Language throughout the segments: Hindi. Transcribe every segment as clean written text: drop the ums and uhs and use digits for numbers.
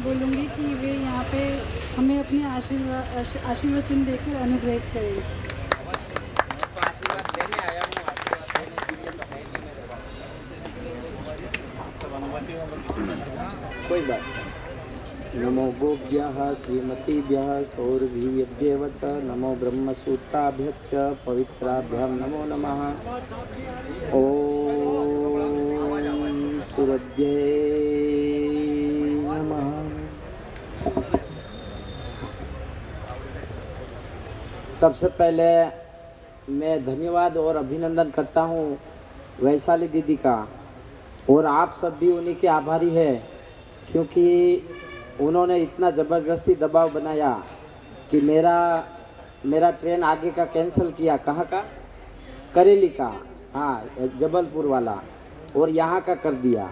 बोलूँगी कि वे यहाँ पे हमें अपने आशीर्वाद चिन्ह देकर अनुग्रहित करें। मैं तो आशीर्वाद देने आया हूँ, आशीर्वाद देने के लिए तो है नहीं मेरे पास। कोई बात नहीं। नमो गोभ्यः श्रीमतीभ्यः सौरभीभ्येव च नमो ब्रह्मसूत्राभ्यश्च पवित्राभ्यां नमो नमः। ओम सुरभ्ये नमः। सबसे पहले मैं धन्यवाद और अभिनंदन करता हूँ वैशाली दीदी का, और आप सब भी उन्हीं के आभारी है, क्योंकि उन्होंने इतना ज़बरदस्ती दबाव बनाया कि मेरा ट्रेन आगे का कैंसिल किया। कहाँ का? करेली का, हाँ जबलपुर वाला, और यहाँ का कर दिया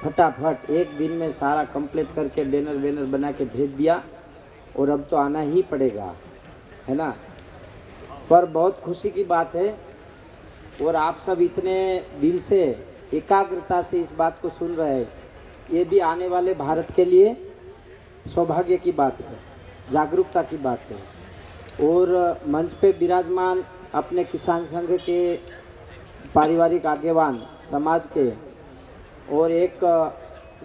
फटाफट। एक दिन में सारा कंप्लीट करके बैनर बना के भेज दिया, और अब तो आना ही पड़ेगा, है ना। पर बहुत खुशी की बात है, और आप सब इतने दिल से एकाग्रता से इस बात को सुन रहे हैं, ये भी आने वाले भारत के लिए सौभाग्य की बात है, जागरूकता की बात है। और मंच पे विराजमान अपने किसान संघ के पारिवारिक आगेवान समाज के, और एक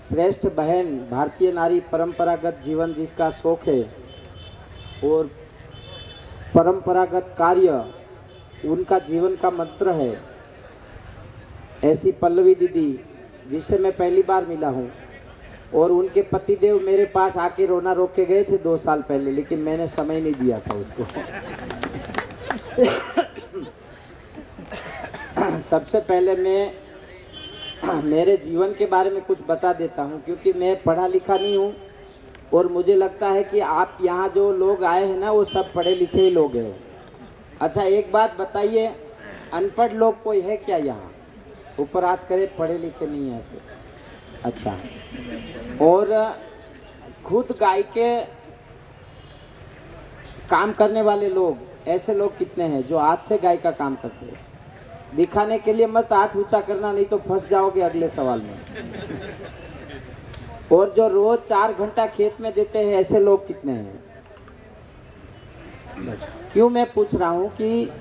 श्रेष्ठ बहन, भारतीय नारी, परंपरागत जीवन जिसका शौक है और परंपरागत कार्य उनका जीवन का मंत्र है, ऐसी पल्लवी दीदी जिससे मैं पहली बार मिला हूँ। और उनके पतिदेव मेरे पास आके रोना रोक के गए थे 2 साल पहले, लेकिन मैंने समय नहीं दिया था उसको। सबसे पहले मैं मेरे जीवन के बारे में कुछ बता देता हूँ, क्योंकि मैं पढ़ा लिखा नहीं हूँ, और मुझे लगता है कि आप यहाँ जो लोग आए हैं ना, वो सब पढ़े लिखे ही लोग हैं। अच्छा एक बात बताइए, अनपढ़ लोग कोई है क्या यहाँ? ऊपर हाथ करे, पढ़े लिखे नहीं है ऐसे। अच्छा, और खुद गाय के काम करने वाले लोग, ऐसे लोग कितने हैं जो हाथ से गाय का काम करते हैं? दिखाने के लिए मत हाथ ऊंचा करना, नहीं तो फंस जाओगे अगले सवाल में। और जो रोज 4 घंटा खेत में देते हैं, ऐसे लोग कितने हैं? क्यों मैं पूछ रहा हूँ कि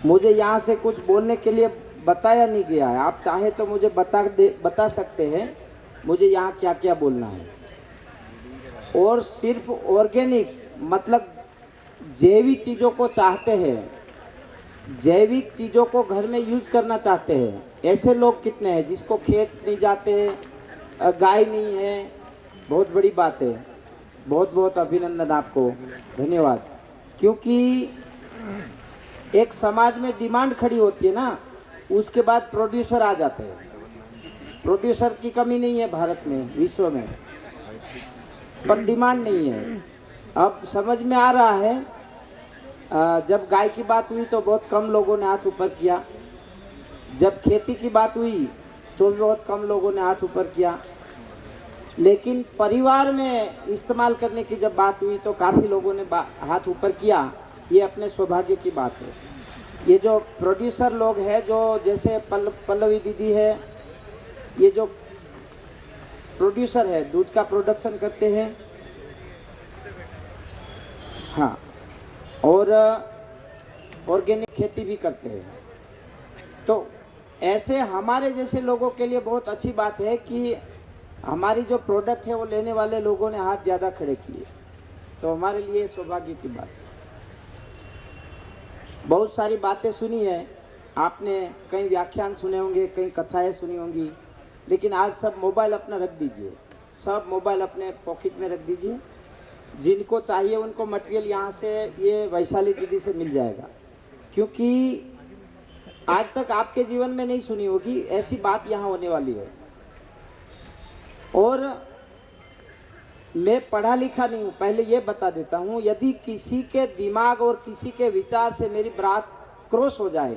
मुझे यहाँ से कुछ बोलने के लिए बताया नहीं गया है। आप चाहे तो मुझे बता सकते हैं मुझे यहाँ क्या क्या बोलना है। और सिर्फ ऑर्गेनिक मतलब जैविक चीज़ों को चाहते हैं, जैविक चीज़ों को घर में यूज करना चाहते हैं, ऐसे लोग कितने हैं जिसको खेत नहीं जाते हैं, गाय नहीं है? बहुत बड़ी बात है। बहुत बहुत अभिनंदन आपको, धन्यवाद। क्योंकि एक समाज में डिमांड खड़ी होती है ना, उसके बाद प्रोड्यूसर आ जाते हैं। प्रोड्यूसर की कमी नहीं है भारत में, विश्व में, पर डिमांड नहीं है। अब समझ में आ रहा है, जब गाय की बात हुई तो बहुत कम लोगों ने हाथ ऊपर किया, जब खेती की बात हुई तो भी बहुत कम लोगों ने हाथ ऊपर किया, लेकिन परिवार में इस्तेमाल करने की जब बात हुई तो काफ़ी लोगों ने हाथ ऊपर किया। ये अपने सौभाग्य की बात है। ये जो प्रोड्यूसर लोग हैं, जो जैसे पल्लवी दीदी है, ये जो प्रोड्यूसर है, दूध का प्रोडक्शन करते हैं, हाँ, और ऑर्गेनिक खेती भी करते हैं। तो ऐसे हमारे जैसे लोगों के लिए बहुत अच्छी बात है कि हमारी जो प्रोडक्ट है वो लेने वाले लोगों ने हाथ ज़्यादा खड़े किए, तो हमारे लिए सौभाग्य की बात है। बहुत सारी बातें सुनी है आपने, कई व्याख्यान सुने होंगे, कई कथाएं सुनी होंगी, लेकिन आज सब मोबाइल अपना रख दीजिए, सब मोबाइल अपने पॉकेट में रख दीजिए। जिनको चाहिए उनको मटेरियल यहाँ से, ये वैशाली दीदी से मिल जाएगा, क्योंकि आज तक आपके जीवन में नहीं सुनी होगी ऐसी बात यहाँ होने वाली है। और मैं पढ़ा लिखा नहीं हूँ, पहले ये बता देता हूँ। यदि किसी के दिमाग और किसी के विचार से मेरी बात क्रॉस हो जाए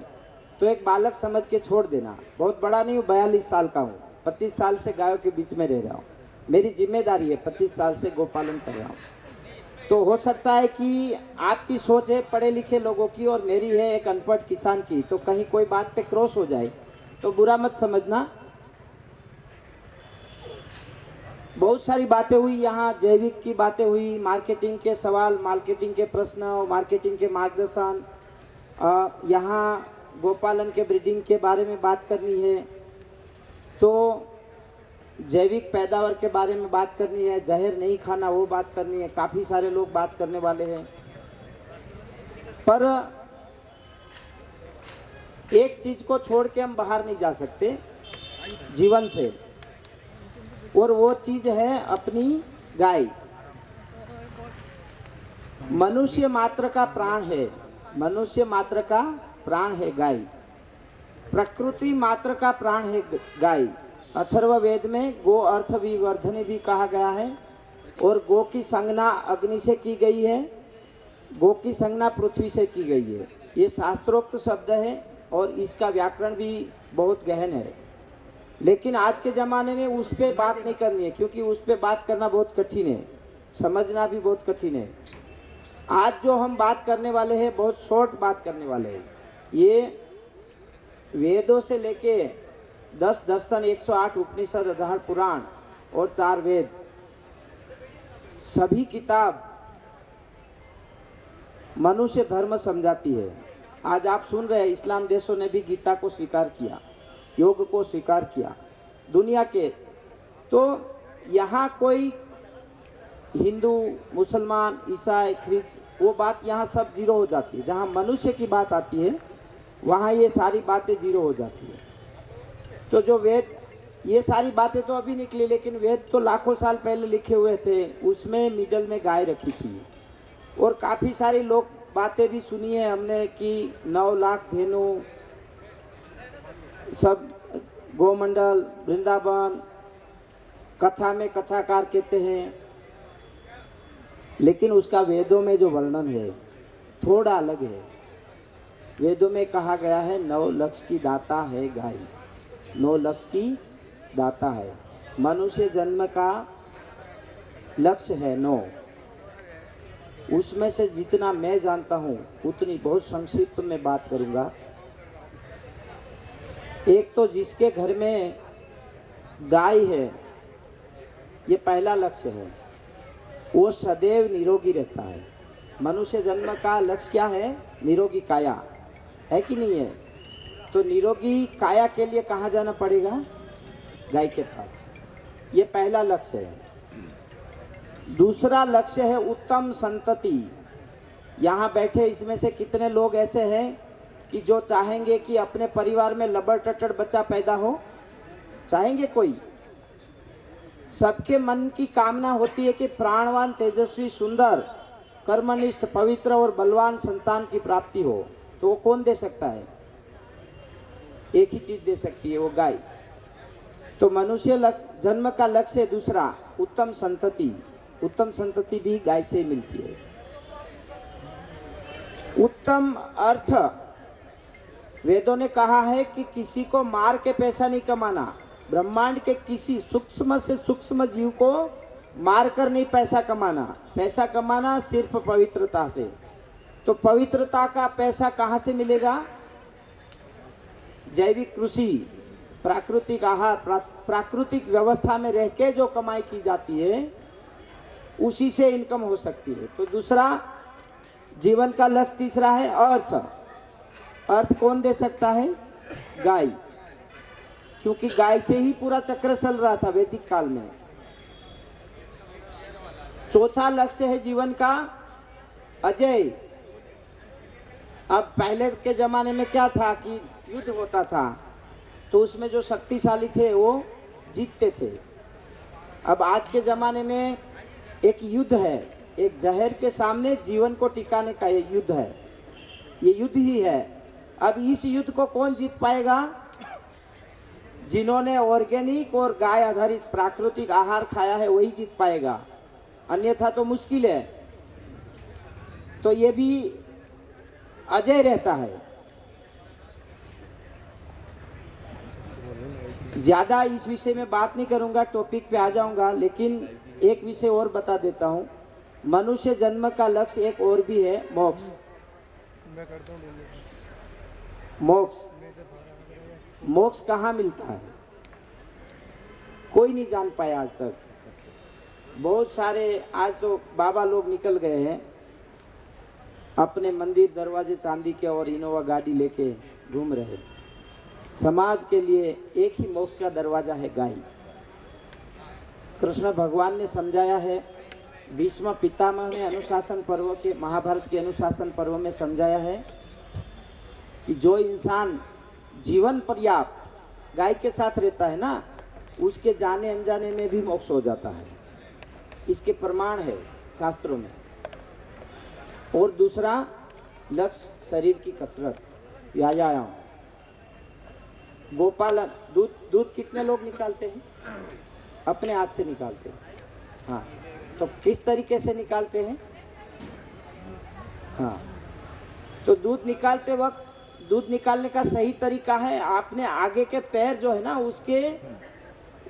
तो एक बालक समझ के छोड़ देना। बहुत बड़ा नहीं हूँ, 42 साल का हूँ, 25 साल से गायों के बीच में रह रहा हूँ, मेरी जिम्मेदारी है, 25 साल से गोपालन कर रहा हूँ। तो हो सकता है कि आपकी सोच है पढ़े लिखे लोगों की और मेरी है एक अनपढ़ किसान की, तो कहीं कोई बात पे क्रॉस हो जाए तो बुरा मत समझना। बहुत सारी बातें हुई यहाँ, जैविक की बातें हुई, मार्केटिंग के सवाल, मार्केटिंग के प्रश्न और मार्केटिंग के मार्गदर्शन। यहाँ गोपालन के ब्रीडिंग के बारे में बात करनी है, तो जैविक पैदावार के बारे में बात करनी है, जहर नहीं खाना वो बात करनी है। काफ़ी सारे लोग बात करने वाले हैं, पर एक चीज़ को छोड़ के हम बाहर नहीं जा सकते जीवन से, और वो चीज़ है अपनी गाय। मनुष्य मात्र का प्राण है, मनुष्य मात्र का प्राण है गाय। प्रकृति मात्र का प्राण है गाय। अथर्ववेद में गो अर्थ विवर्धने भी कहा गया है, और गो की संज्ञा अग्नि से की गई है, गो की संज्ञा पृथ्वी से की गई है। ये शास्त्रोक्त शब्द है और इसका व्याकरण भी बहुत गहन है, लेकिन आज के ज़माने में उस पर बात नहीं करनी है, क्योंकि उस पर बात करना बहुत कठिन है, समझना भी बहुत कठिन है। आज जो हम बात करने वाले हैं बहुत शॉर्ट बात करने वाले हैं। ये वेदों से लेके 10 दर्शन, 108 उपनिषद, 18 पुराण और 4 वेद, सभी किताब मनुष्य धर्म समझाती है। आज आप सुन रहे हैं, इस्लाम देशों ने भी गीता को स्वीकार किया, योग को स्वीकार किया दुनिया के। तो यहाँ कोई हिंदू, मुसलमान, ईसाई, ख्रिस्त, वो बात यहाँ सब जीरो हो जाती है। जहाँ मनुष्य की बात आती है वहाँ ये सारी बातें जीरो हो जाती है। तो जो वेद, ये सारी बातें तो अभी निकली, लेकिन वेद तो लाखों साल पहले लिखे हुए थे। उसमें मिडल में गाय रखी थी, और काफ़ी सारी लोग बातें भी सुनी है हमने कि 9 लाख धेनु, सब गोमंडल, वृंदावन, कथा में कथाकार कहते हैं, लेकिन उसका वेदों में जो वर्णन है थोड़ा अलग है। वेदों में कहा गया है 9 लक्ष की दाता है गाय, 9 लक्ष की दाता है। मनुष्य जन्म का लक्ष्य है 9, उसमें से जितना मैं जानता हूँ उतनी बहुत संक्षिप्त में बात करूँगा। एक तो जिसके घर में गाय है, ये पहला लक्ष्य है, वो सदैव निरोगी रहता है। मनुष्य जन्म का लक्ष्य क्या है? निरोगी काया, है कि नहीं है? तो निरोगी काया के लिए कहाँ जाना पड़ेगा? गाय के पास। ये पहला लक्ष्य है। दूसरा लक्ष्य है उत्तम संतति। यहाँ बैठे इसमें से कितने लोग ऐसे हैं कि जो चाहेंगे कि अपने परिवार में लबड़ टट्टड़ बच्चा पैदा हो? चाहेंगे कोई? सबके मन की कामना होती है कि प्राणवान, तेजस्वी, सुंदर, कर्मनिष्ठ, पवित्र और बलवान संतान की प्राप्ति हो। तो वो कौन दे सकता है? एक ही चीज दे सकती है, वो गाय। तो मनुष्य जन्म का लक्ष्य है दूसरा, उत्तम संतति। उत्तम संतति भी गाय से ही मिलती है। उत्तम अर्थ, वेदों ने कहा है कि किसी को मार के पैसा नहीं कमाना। ब्रह्मांड के किसी सूक्ष्म से सूक्ष्म जीव को मारकर नहीं पैसा कमाना। पैसा कमाना सिर्फ पवित्रता से। तो पवित्रता का पैसा कहाँ से मिलेगा? जैविक कृषि, प्राकृतिक आहार, प्राकृतिक व्यवस्था में रह के जो कमाई की जाती है उसी से इनकम हो सकती है। तो दूसरा जीवन का लक्ष्य, तीसरा है अर्थ। अर्थ कौन दे सकता है? गाय, क्योंकि गाय से ही पूरा चक्र चल रहा था वैदिक काल में। चौथा लक्ष्य है जीवन का अजय। अब पहले के जमाने में क्या था कि युद्ध होता था, तो उसमें जो शक्तिशाली थे वो जीतते थे। अब आज के जमाने में एक युद्ध है, एक जहर के सामने जीवन को टिकाने का ये युद्ध है। ये युद्ध ही है। अब इस युद्ध को कौन जीत पाएगा? जिन्होंने ऑर्गेनिक और गाय आधारित प्राकृतिक आहार खाया है वही जीत पाएगा, अन्यथा तो मुश्किल है। तो ये भी अजय रहता है। ज़्यादा इस विषय में बात नहीं करूंगा, टॉपिक पे आ जाऊंगा, लेकिन एक विषय और बता देता हूं। मनुष्य जन्म का लक्ष्य एक और भी है, मोक्ष। मोक्ष, मोक्ष कहाँ मिलता है? कोई नहीं जान पाया आज तक। बहुत सारे आज तो बाबा लोग निकल गए हैं अपने मंदिर दरवाजे चांदी के और इनोवा गाड़ी लेके घूम रहे। समाज के लिए एक ही मोक्ष का दरवाजा है गाय। कृष्ण भगवान ने समझाया है, भीष्म पितामह ने अनुशासन पर्व के महाभारत के अनुशासन पर्व में समझाया है कि जो इंसान जीवन पर्याप्त गाय के साथ रहता है ना, उसके जाने अनजाने में भी मोक्ष हो जाता है। इसके प्रमाण है शास्त्रों में। और दूसरा लक्ष्य शरीर की कसरत, व्यायाम, गोपालन। दूध कितने लोग निकालते हैं? अपने हाथ से निकालते हैं। हाँ, तो किस तरीके से निकालते हैं? हाँ, तो दूध निकालते वक्त दूध निकालने का सही तरीका है, आपने आगे के पैर जो है ना,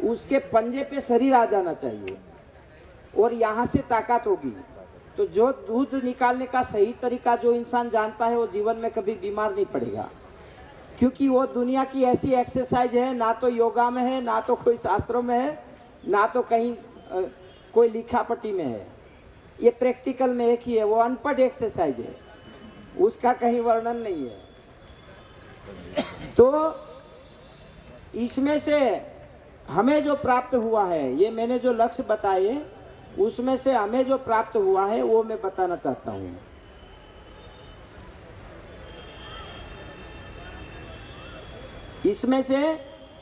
उसके पंजे पे शरीर आ जाना चाहिए और यहाँ से ताकत होगी। तो जो दूध निकालने का सही तरीका जो इंसान जानता है, वो जीवन में कभी बीमार नहीं पड़ेगा, क्योंकि वो दुनिया की ऐसी एक्सरसाइज है, ना तो योगा में है, ना तो कोई शास्त्रों में है, ना तो कहीं कोई लिखापट्टी में है। ये प्रैक्टिकल में एक ही है, वो अनपढ़ एक्सरसाइज है, उसका कहीं वर्णन नहीं है। तो इसमें से हमें जो प्राप्त हुआ है, ये मैंने जो लक्ष्य बताए, उसमें से हमें जो प्राप्त हुआ है वो मैं बताना चाहता हूँ। इसमें से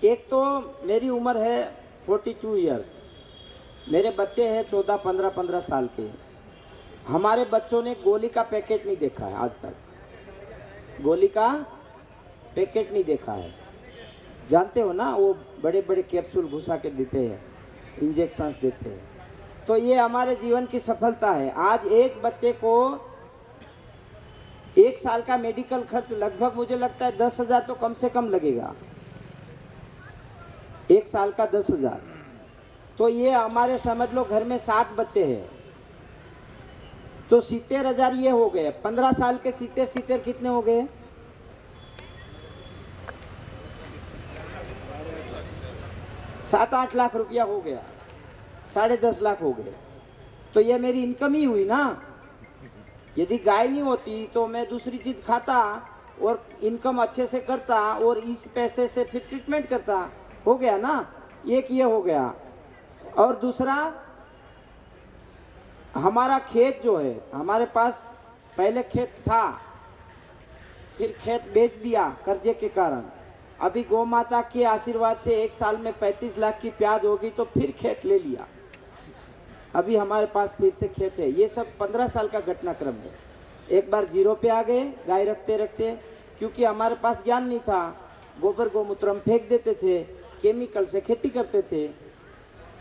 एक तो मेरी उम्र है 42 इयर्स, मेरे बच्चे हैं 14-15 साल के। हमारे बच्चों ने गोली का पैकेट नहीं देखा है आज तक, गोली का पैकेट नहीं देखा है। जानते हो ना, वो बड़े बड़े कैप्सूल घुसा के देते हैं, इंजेक्शन देते हैं। तो ये हमारे जीवन की सफलता है। आज एक बच्चे को 1 साल का मेडिकल खर्च लगभग मुझे लगता है 10,000 तो कम से कम लगेगा, 1 साल का 10,000। तो ये हमारे समझ लो घर में 7 बच्चे हैं, तो 70,000 ये हो गए। 15 साल के 70 कितने हो गए? 7-8 लाख रुपया हो गया, 10.5 लाख हो गए। तो ये मेरी इनकम ही हुई ना। यदि गाय नहीं होती तो मैं दूसरी चीज खाता और इनकम अच्छे से करता और इस पैसे से फिर ट्रीटमेंट करता। हो गया ना, एक ये हो गया। और दूसरा, हमारा खेत जो है, हमारे पास पहले खेत था, फिर खेत बेच दिया कर्जे के कारण। अभी गौ माता के आशीर्वाद से 1 साल में 35 लाख की प्याज होगी, तो फिर खेत ले लिया। अभी हमारे पास फिर से खेत है। ये सब 15 साल का घटनाक्रम है। एक बार 0 पे आ गए गाय रखते रखते, क्योंकि हमारे पास ज्ञान नहीं था। गोबर गोमूत्र हम फेंक देते थे, केमिकल से खेती करते थे।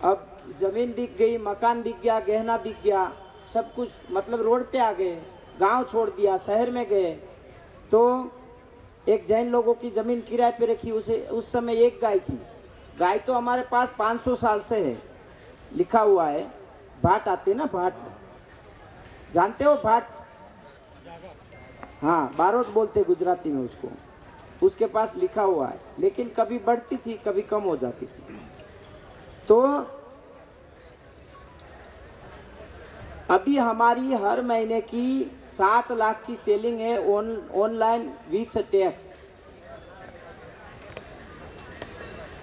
अब जमीन बिक गई, मकान बिक गया, गहना बिक गया, सब कुछ, मतलब रोड पे आ गए, गांव छोड़ दिया, शहर में गए। तो एक जैन लोगों की जमीन किराए पे रखी, उस समय एक गाय थी। गाय तो हमारे पास 500 साल से है, लिखा हुआ है। भाट आते ना, भाट जानते हो? भाट, हाँ, बारोट बोलते गुजराती में उसको। उसके पास लिखा हुआ है, लेकिन कभी बढ़ती थी, कभी कम हो जाती थी। तो अभी हमारी हर महीने की 7 लाख की सेलिंग है online with tax.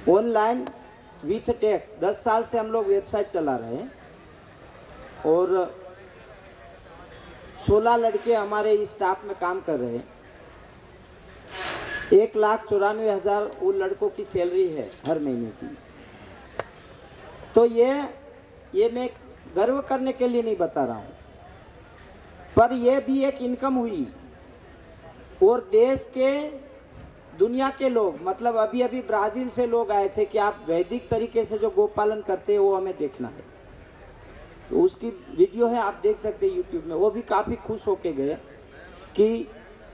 Online with tax 10 साल से हम लोग वेबसाइट चला रहे हैं और 16 लड़के हमारे स्टाफ में काम कर रहे हैं। 1,94,000 उन लड़कों की सैलरी है हर महीने की। तो ये मैं गर्व करने के लिए नहीं बता रहा हूँ, पर यह भी एक इनकम हुई। और देश के, दुनिया के लोग, मतलब अभी अभी ब्राज़ील से लोग आए थे कि आप वैदिक तरीके से जो गोपालन करते हैं वो हमें देखना है। तो उसकी वीडियो है, आप देख सकते हैं यूट्यूब में। वो भी काफ़ी खुश होके गए कि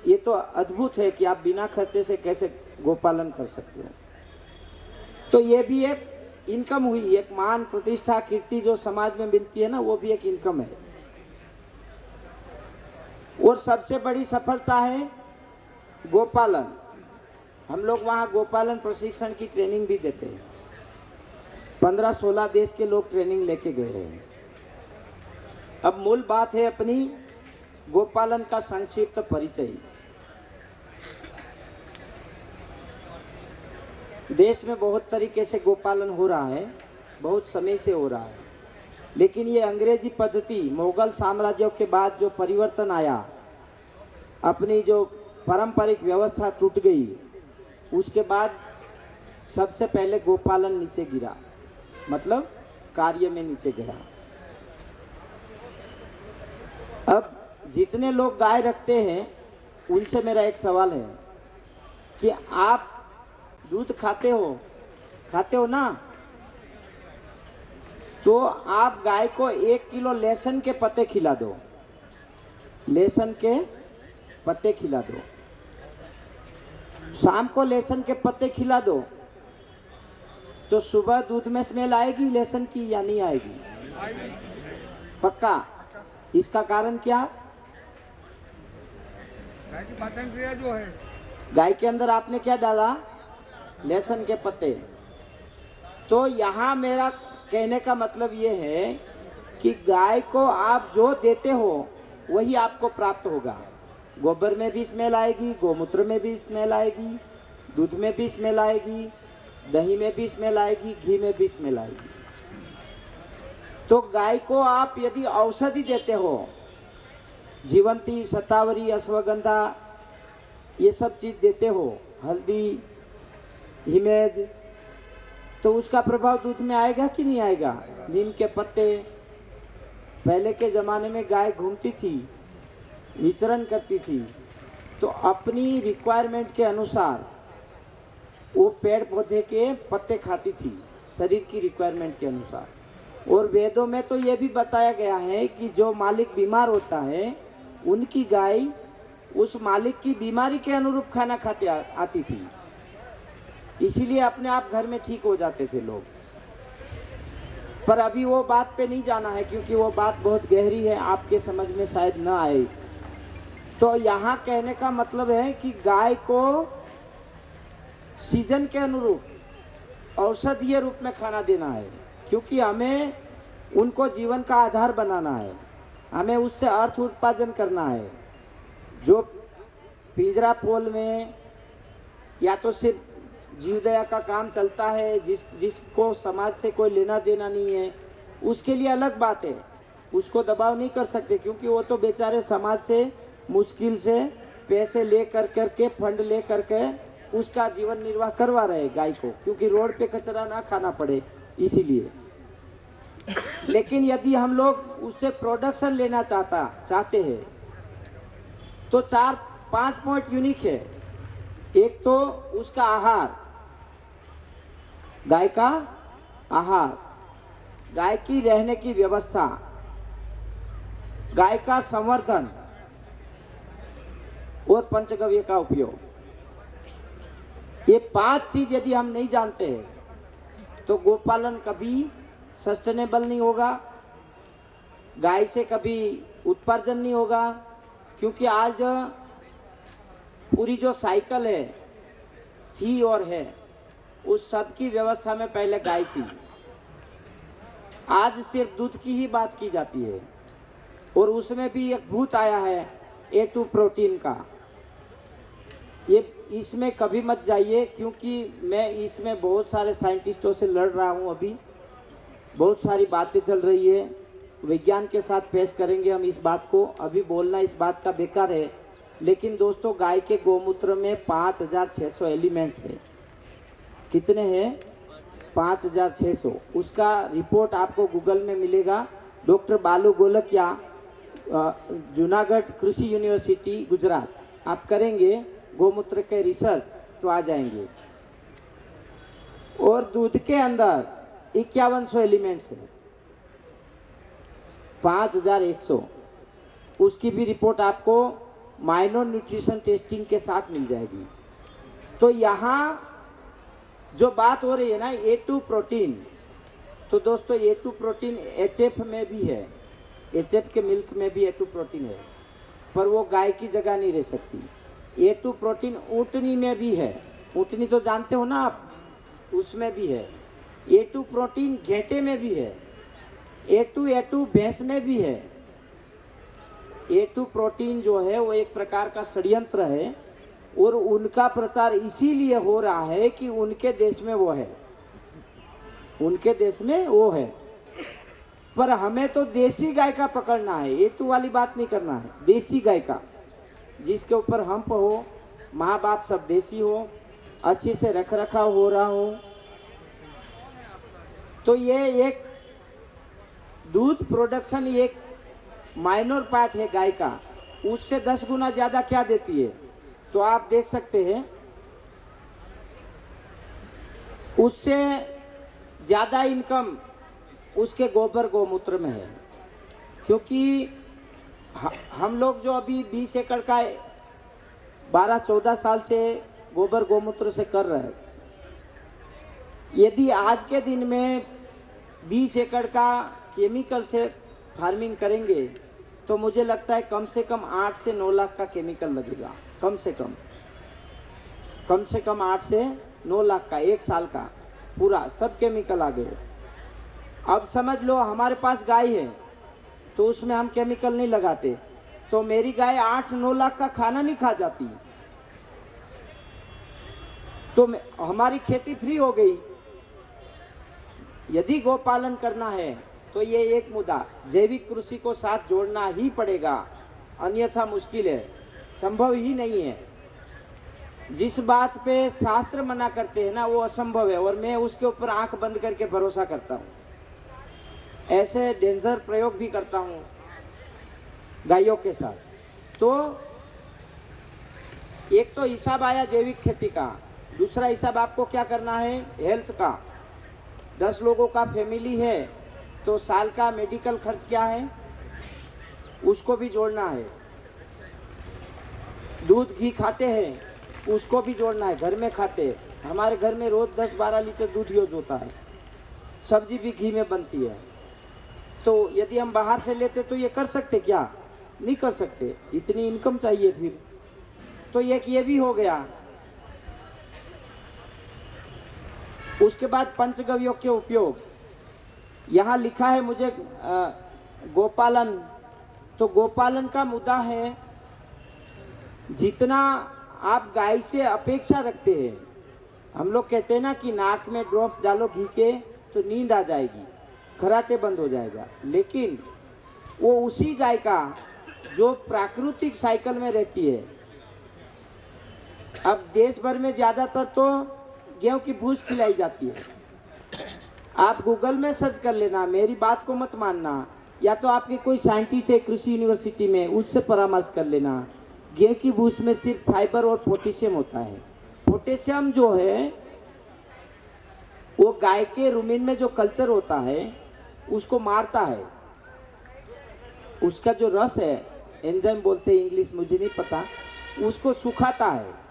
ये तो अद्भुत है कि आप बिना खर्चे से कैसे गोपालन कर सकते हो। तो ये भी एक इनकम हुई, एक मान प्रतिष्ठा कीर्ति जो समाज में मिलती है ना, वो भी एक इनकम है। और सबसे बड़ी सफलता है गोपालन। हम लोग वहाँ गोपालन प्रशिक्षण की ट्रेनिंग भी देते हैं। 15-16 देश के लोग ट्रेनिंग लेके गए हैं। अब मूल बात है अपनी गोपालन का संक्षिप्त परिचय। देश में बहुत तरीके से गोपालन हो रहा है, बहुत समय से हो रहा है, लेकिन ये अंग्रेजी पद्धति मुगल साम्राज्यों के बाद जो परिवर्तन आया, अपनी जो पारंपरिक व्यवस्था टूट गई, उसके बाद सबसे पहले गोपालन नीचे गिरा, मतलब कार्य में नीचे गया। अब जितने लोग गाय रखते हैं उनसे मेरा एक सवाल है कि आप दूध खाते हो ना, तो आप गाय को 1 किलो लहसुन के पत्ते खिला दो, लहसुन के पत्ते खिला दो, शाम को लहसुन के पत्ते खिला दो, तो सुबह दूध में स्मेल आएगी लहसुन की या नहीं आएगी? पक्का। इसका कारण क्या? गाय की पाचन क्रिया जो है, गाय के अंदर आपने क्या डाला? लहसुन के पत्ते। तो यहाँ मेरा कहने का मतलब ये है कि गाय को आप जो देते हो वही आपको प्राप्त होगा। गोबर में भी स्मेल आएगी, गोमूत्र में भी स्मेल आएगी, दूध में भी स्मेल आएगी, दही में भी स्मेल आएगी, घी में भी स्मेल आएगी। तो गाय को आप यदि औषधि देते हो, जीवंती, शतावरी, अश्वगंधा, ये सब चीज देते हो, हल्दी, हिमेज, तो उसका प्रभाव दूध में आएगा कि नहीं आएगा? नीम के पत्ते, पहले के ज़माने में गाय घूमती थी, विचरण करती थी, तो अपनी रिक्वायरमेंट के अनुसार वो पेड़ पौधे के पत्ते खाती थी, शरीर की रिक्वायरमेंट के अनुसार। और वेदों में तो ये भी बताया गया है कि जो मालिक बीमार होता है, उनकी गाय उस मालिक की बीमारी के अनुरूप खाना खाते आती थी, इसीलिए अपने आप घर में ठीक हो जाते थे लोग। पर अभी वो बात पे नहीं जाना है, क्योंकि वो बात बहुत गहरी है, आपके समझ में शायद न आए। तो यहाँ कहने का मतलब है कि गाय को सीजन के अनुरूप औषधीय रूप में खाना देना है, क्योंकि हमें उनको जीवन का आधार बनाना है, हमें उससे अर्थ उत्पादन करना है। जो पिंजरा पोल में या तो सिर्फ जीवदया का काम चलता है, जिसको समाज से कोई लेना देना नहीं है, उसके लिए अलग बात है, उसको दबाव नहीं कर सकते, क्योंकि वो तो बेचारे समाज से मुश्किल से पैसे ले करके, फंड ले करके उसका जीवन निर्वाह करवा रहे गाय को, क्योंकि रोड पे कचरा ना खाना पड़े इसीलिए। लेकिन यदि हम लोग उससे प्रोडक्शन लेना चाहते हैं, तो 4-5 पॉइंट यूनिक है। एक तो उसका आहार, गाय का आहार, गाय की रहने की व्यवस्था, गाय का संवर्धन और पंचगव्य का उपयोग। ये 5 चीज यदि हम नहीं जानते हैं तो गोपालन कभी सस्टेनेबल नहीं होगा, गाय से कभी उत्पादन नहीं होगा, क्योंकि आज पूरी जो साइकिल है, थी और है, उस सब की व्यवस्था में पहले गाय थी। आज सिर्फ दूध की ही बात की जाती है, और उसमें भी एक भूत आया है A2 प्रोटीन का। ये इसमें कभी मत जाइए, क्योंकि मैं इसमें बहुत सारे साइंटिस्टों से लड़ रहा हूँ, अभी बहुत सारी बातें चल रही है, विज्ञान के साथ पेश करेंगे हम इस बात को, अभी बोलना इस बात का बेकार है। लेकिन दोस्तों, गाय के गोमूत्र में 5600 एलिमेंट्स है। कितने हैं? 5600। उसका रिपोर्ट आपको गूगल में मिलेगा। डॉक्टर बालू गोलकिया, जूनागढ़ कृषि यूनिवर्सिटी गुजरात, आप करेंगे गोमूत्र के रिसर्च तो आ जाएंगे। और दूध के अंदर 5100 एलिमेंट्स है, 5100। उसकी भी रिपोर्ट आपको माइनर न्यूट्रिशन टेस्टिंग के साथ मिल जाएगी। तो यहाँ जो बात हो रही है ना, A2 प्रोटीन, तो दोस्तों A2 प्रोटीन HF में भी है, HF के मिल्क में भी A2 प्रोटीन है, पर वो गाय की जगह नहीं रह सकती। A2 प्रोटीन ऊँटनी में भी है, ऊँटनी तो जानते हो ना आप, उसमें भी है। A2 प्रोटीन घेंटे में भी है, A2 भैंस में भी है, A2 प्रोटीन जो है वो एक प्रकार का षड्यंत्र है और उनका प्रचार इसीलिए हो रहा है कि उनके देश में वो है, उनके देश में वो है। पर हमें तो देसी गाय का पकड़ना है, A2 वाली बात नहीं करना है। देसी गाय का, जिसके ऊपर हम्प हो, माँ बाप सब देसी हो, अच्छे से रख रखाव हो रहा हो। तो ये एक दूध प्रोडक्शन एक माइनर पार्ट है गाय का, उससे 10 गुना ज़्यादा क्या देती है तो आप देख सकते हैं। उससे ज़्यादा इनकम उसके गोबर गोमूत्र में है, क्योंकि हम लोग जो अभी 20 एकड़ का 12-14 साल से गोबर गोमूत्र से कर रहे हैं, यदि आज के दिन में 20 एकड़ का केमिकल से फार्मिंग करेंगे तो मुझे लगता है कम से कम 8 से 9 लाख का केमिकल लगेगा, कम से कम 8 से 9 लाख का, एक साल का पूरा सब केमिकल आ गए। अब समझ लो हमारे पास गाय है तो उसमें हम केमिकल नहीं लगाते, तो मेरी गाय 8-9 लाख का खाना नहीं खा जाती, तो हमारी खेती फ्री हो गई। यदि गोपालन करना है तो ये एक मुद्दा, जैविक कृषि को साथ जोड़ना ही पड़ेगा, अन्यथा मुश्किल है, संभव ही नहीं है। जिस बात पे शास्त्र मना करते हैं ना वो असंभव है, और मैं उसके ऊपर आंख बंद करके भरोसा करता हूँ। ऐसे डेंजर प्रयोग भी करता हूँ गायों के साथ। तो एक तो हिसाब आया जैविक खेती का, दूसरा हिसाब आपको क्या करना है हेल्थ का। 10 लोगों का फैमिली है तो साल का मेडिकल खर्च क्या है उसको भी जोड़ना है। दूध घी खाते हैं उसको भी जोड़ना है, घर में खाते हैं, हमारे घर में रोज 10-12 लीटर दूध यूज होता है, सब्जी भी घी में बनती है। तो यदि हम बाहर से लेते तो ये कर सकते क्या, नहीं कर सकते, इतनी इनकम चाहिए फिर। तो एक ये भी हो गया। उसके बाद पंचगव्यों के उपयोग, यहाँ लिखा है मुझे गोपालन, तो गोपालन का मुद्दा है जितना आप गाय से अपेक्षा रखते हैं। हम लोग कहते हैं ना कि नाक में ड्रॉप्स डालो घी के तो नींद आ जाएगी, खर्राटे बंद हो जाएगा, लेकिन वो उसी गाय का जो प्राकृतिक साइकिल में रहती है। अब देश भर में ज़्यादातर तो गेहूं की भूस खिलाई जाती है। आप गूगल में सर्च कर लेना, मेरी बात को मत मानना, या तो आपके कोई साइंटिस्ट है कृषि यूनिवर्सिटी में उससे परामर्श कर लेना। गेहूं की भूस में सिर्फ फाइबर और पोटेशियम होता है। पोटेशियम जो है वो गाय के रुमिन में जो कल्चर होता है उसको मारता है, उसका जो रस है, एंजाइम बोलते हैं इंग्लिश मुझे नहीं पता, उसको सुखाता है।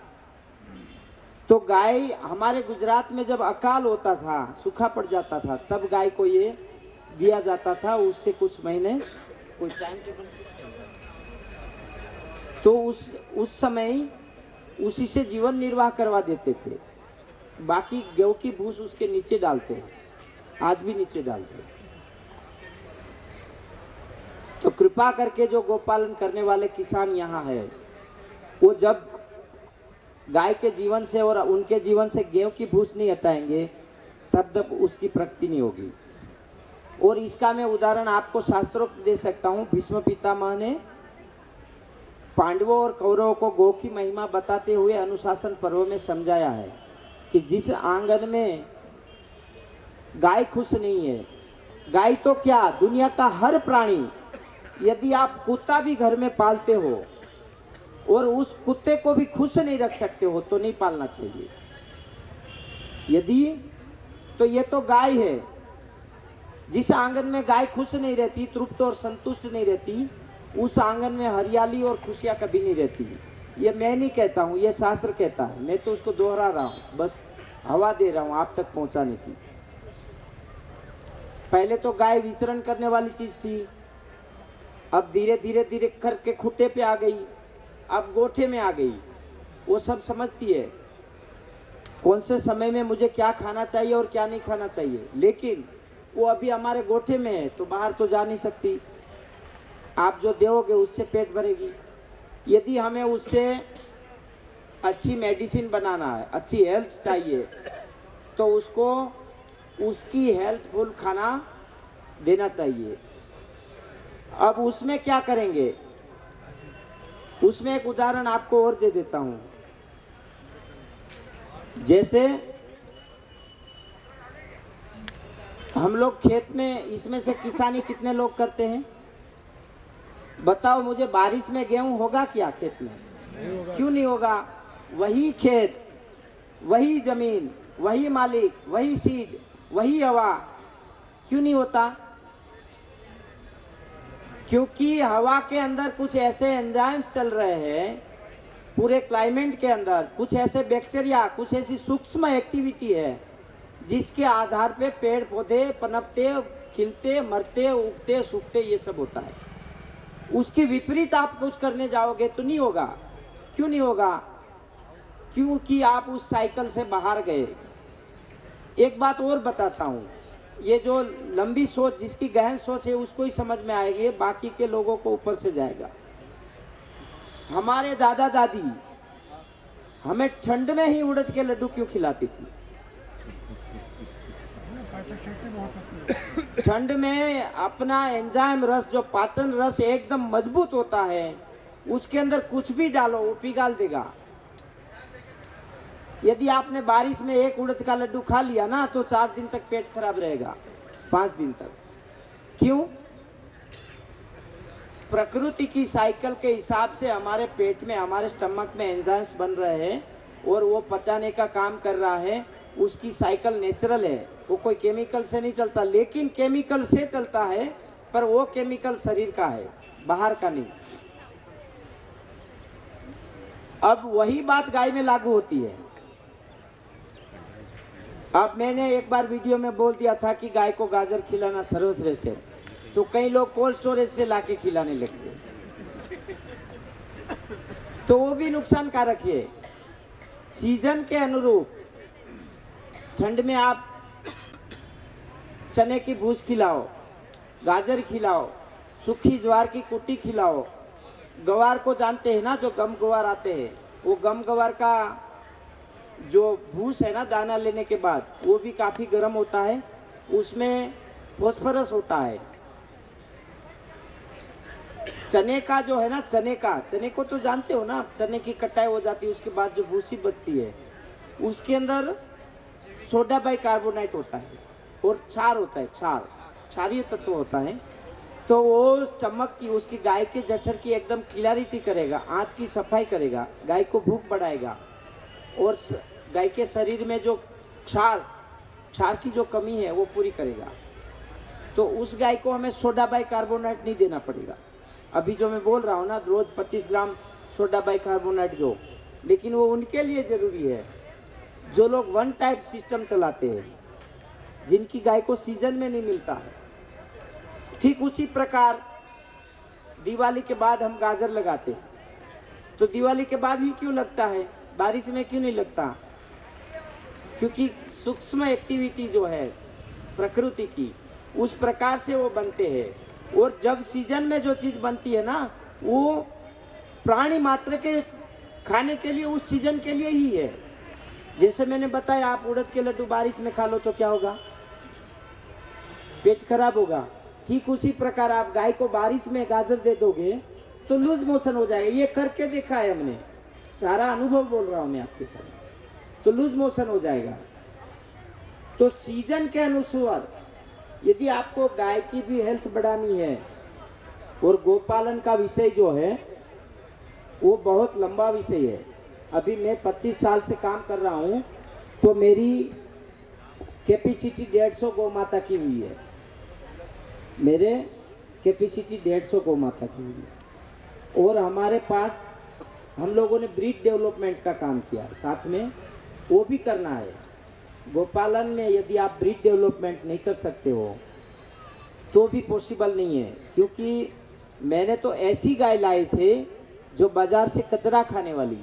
तो गाय हमारे गुजरात में जब अकाल होता था, सूखा पड़ जाता था, तब गाय को ये दिया जाता था। उससे कुछ महीने कोई टाइम टेबल तो उस समय उसी से जीवन निर्वाह करवा देते थे। बाकी गेहूं की भूस उसके नीचे डालते हैं, आज भी नीचे डालते हैं। तो कृपा करके जो गोपालन करने वाले किसान यहाँ है, वो जब गाय के जीवन से और उनके जीवन से गेहूं की भूस नहीं हटाएंगे तब तक उसकी प्रगति नहीं होगी। और इसका मैं उदाहरण आपको शास्त्रोक्त दे सकता हूँ। भीष्म पितामह ने पांडवों और कौरवों को गौ की महिमा बताते हुए अनुशासन पर्व में समझाया है कि जिस आंगन में गाय खुश नहीं है, गाय तो क्या दुनिया का हर प्राणी, यदि आप कुत्ता भी घर में पालते हो और उस कुत्ते को भी खुश नहीं रख सकते हो तो नहीं पालना चाहिए। यदि तो ये तो गाय है, जिस आंगन में गाय खुश नहीं रहती, तृप्त और संतुष्ट नहीं रहती, उस आंगन में हरियाली और खुशियां कभी नहीं रहती। ये मैं नहीं कहता हूँ, ये शास्त्र कहता है, मैं तो उसको दोहरा रहा हूँ, बस हवा दे रहा हूँ आप तक पहुँचाने की। पहले तो गाय विचरण करने वाली चीज थी, अब धीरे धीरे धीरे करके खुट्टे पे आ गई, अब गोठे में आ गई। वो सब समझती है कौन से समय में मुझे क्या खाना चाहिए और क्या नहीं खाना चाहिए, लेकिन वो अभी हमारे गोठे में है तो बाहर तो जा नहीं सकती। आप जो दोगे उससे पेट भरेगी। यदि हमें उससे अच्छी मेडिसिन बनाना है, अच्छी हेल्थ चाहिए, तो उसको उसकी हेल्थफुल खाना देना चाहिए। अब उसमें क्या करेंगे, उसमें एक उदाहरण आपको और दे देता हूं। जैसे हम लोग खेत में, इसमें से किसानी कितने लोग करते हैं बताओ मुझे? बारिश में गेहूं होगा क्या खेत में? क्यों नहीं होगा? वही खेत, वही जमीन, वही मालिक, वही सीड, वही हवा, क्यों नहीं होता? क्योंकि हवा के अंदर कुछ ऐसे एंजाइम्स चल रहे हैं, पूरे क्लाइमेट के अंदर कुछ ऐसे बैक्टीरिया, कुछ ऐसी सूक्ष्म एक्टिविटी है जिसके आधार पे पेड़ पौधे पनपते, खिलते, मरते, उगते, सूखते, ये सब होता है। उसके विपरीत आप कुछ करने जाओगे तो नहीं होगा। क्यों नहीं होगा? क्योंकि आप उस साइकिल से बाहर गए। एक बात और बताता हूँ, ये जो लंबी सोच, जिसकी गहन सोच है उसको ही समझ में आएगी, बाकी के लोगों को ऊपर से जाएगा। हमारे दादा दादी हमें ठंड में ही उड़द के लड्डू क्यों खिलाती थी? ठंड में अपना एंजाइम रस, जो पाचन रस एकदम मजबूत होता है, उसके अंदर कुछ भी डालो वो पिघाल देगा। यदि आपने बारिश में एक उड़द का लड्डू खा लिया ना, तो 4 दिन तक पेट खराब रहेगा, 5 दिन तक। क्यों? प्रकृति की साइकिल के हिसाब से हमारे पेट में, हमारे स्टमक में एंजाइम्स बन रहे हैं और वो पचाने का काम कर रहा है। उसकी साइकिल नेचुरल है, वो कोई केमिकल से नहीं चलता। लेकिन केमिकल से चलता है, पर वो केमिकल शरीर का है, बाहर का नहीं। अब वही बात गाय में लागू होती है। अब मैंने एक बार वीडियो में बोल दिया था कि गाय को गाजर खिलाना सर्वश्रेष्ठ है, तो कई लोग कोल्ड स्टोरेज से लाके खिलाने लगे, तो वो भी नुकसानकारक है। सीजन के अनुरूप ठंड में आप चने की भूस खिलाओ, गाजर खिलाओ, सूखी ज्वार की कुट्टी खिलाओ, गवार को जानते हैं ना, जो गम गवार आते हैं, वो गम गवार का जो भूस है ना, दाना लेने के बाद, वो भी काफ़ी गर्म होता है, उसमें फॉस्फोरस होता है। चने का जो है ना, चने को तो जानते हो ना, चने की कटाई हो जाती है, उसके बाद जो भूसी बचती है, उसके अंदर सोडा बाइकार्बोनेट होता है और क्षार होता है, क्षारीय तत्व होता है। तो वो स्टमक की, उसकी गाय के जठर की एकदम क्लियरिटी करेगा, आंत की सफाई करेगा, गाय को भूख बढ़ाएगा और गाय के शरीर में जो क्षार की जो कमी है वो पूरी करेगा। तो उस गाय को हमें सोडा बाइकार्बोनेट नहीं देना पड़ेगा। अभी जो मैं बोल रहा हूँ ना, रोज 25 ग्राम सोडा बाइकार्बोनेट दो, लेकिन वो उनके लिए जरूरी है जो लोग वन टाइप सिस्टम चलाते हैं, जिनकी गाय को सीजन में नहीं मिलता है। ठीक उसी प्रकार दिवाली के बाद हम गाजर लगाते हैं, तो दिवाली के बाद ही क्यों लगता है, बारिश में क्यों नहीं लगता? क्योंकि सूक्ष्म एक्टिविटी जो है प्रकृति की, उस प्रकार से वो बनते हैं। और जब सीजन में जो चीज़ बनती है ना, वो प्राणी मात्र के खाने के लिए, उस सीजन के लिए ही है। जैसे मैंने बताया, आप उड़द के लड्डू बारिश में खा लो तो क्या होगा? पेट खराब होगा। ठीक उसी प्रकार आप गाय को बारिश में गाजर दे दोगे तो लूज मोशन हो जाएगा। ये करके देखा है हमने, सारा अनुभव बोल रहा हूं मैं आपके साथ। तो लूज मोशन हो जाएगा। तो सीजन के अनुसार यदि आपको गाय की भी हेल्थ बढ़ानी है, और गोपालन का विषय जो है वो बहुत लंबा विषय है। अभी मैं 25 साल से काम कर रहा हूँ, तो मेरी कैपेसिटी 150 गौ माता की हुई है। मेरे कैपेसिटी 150 गौ माता की हुई है। और हमारे पास हम लोगों ने ब्रीड डेवलपमेंट का काम किया, साथ में वो भी करना है। गोपालन में यदि आप ब्रीड डेवलपमेंट नहीं कर सकते हो तो भी पॉसिबल नहीं है, क्योंकि मैंने तो ऐसी गाय लाई थे जो बाजार से कचरा खाने वाली,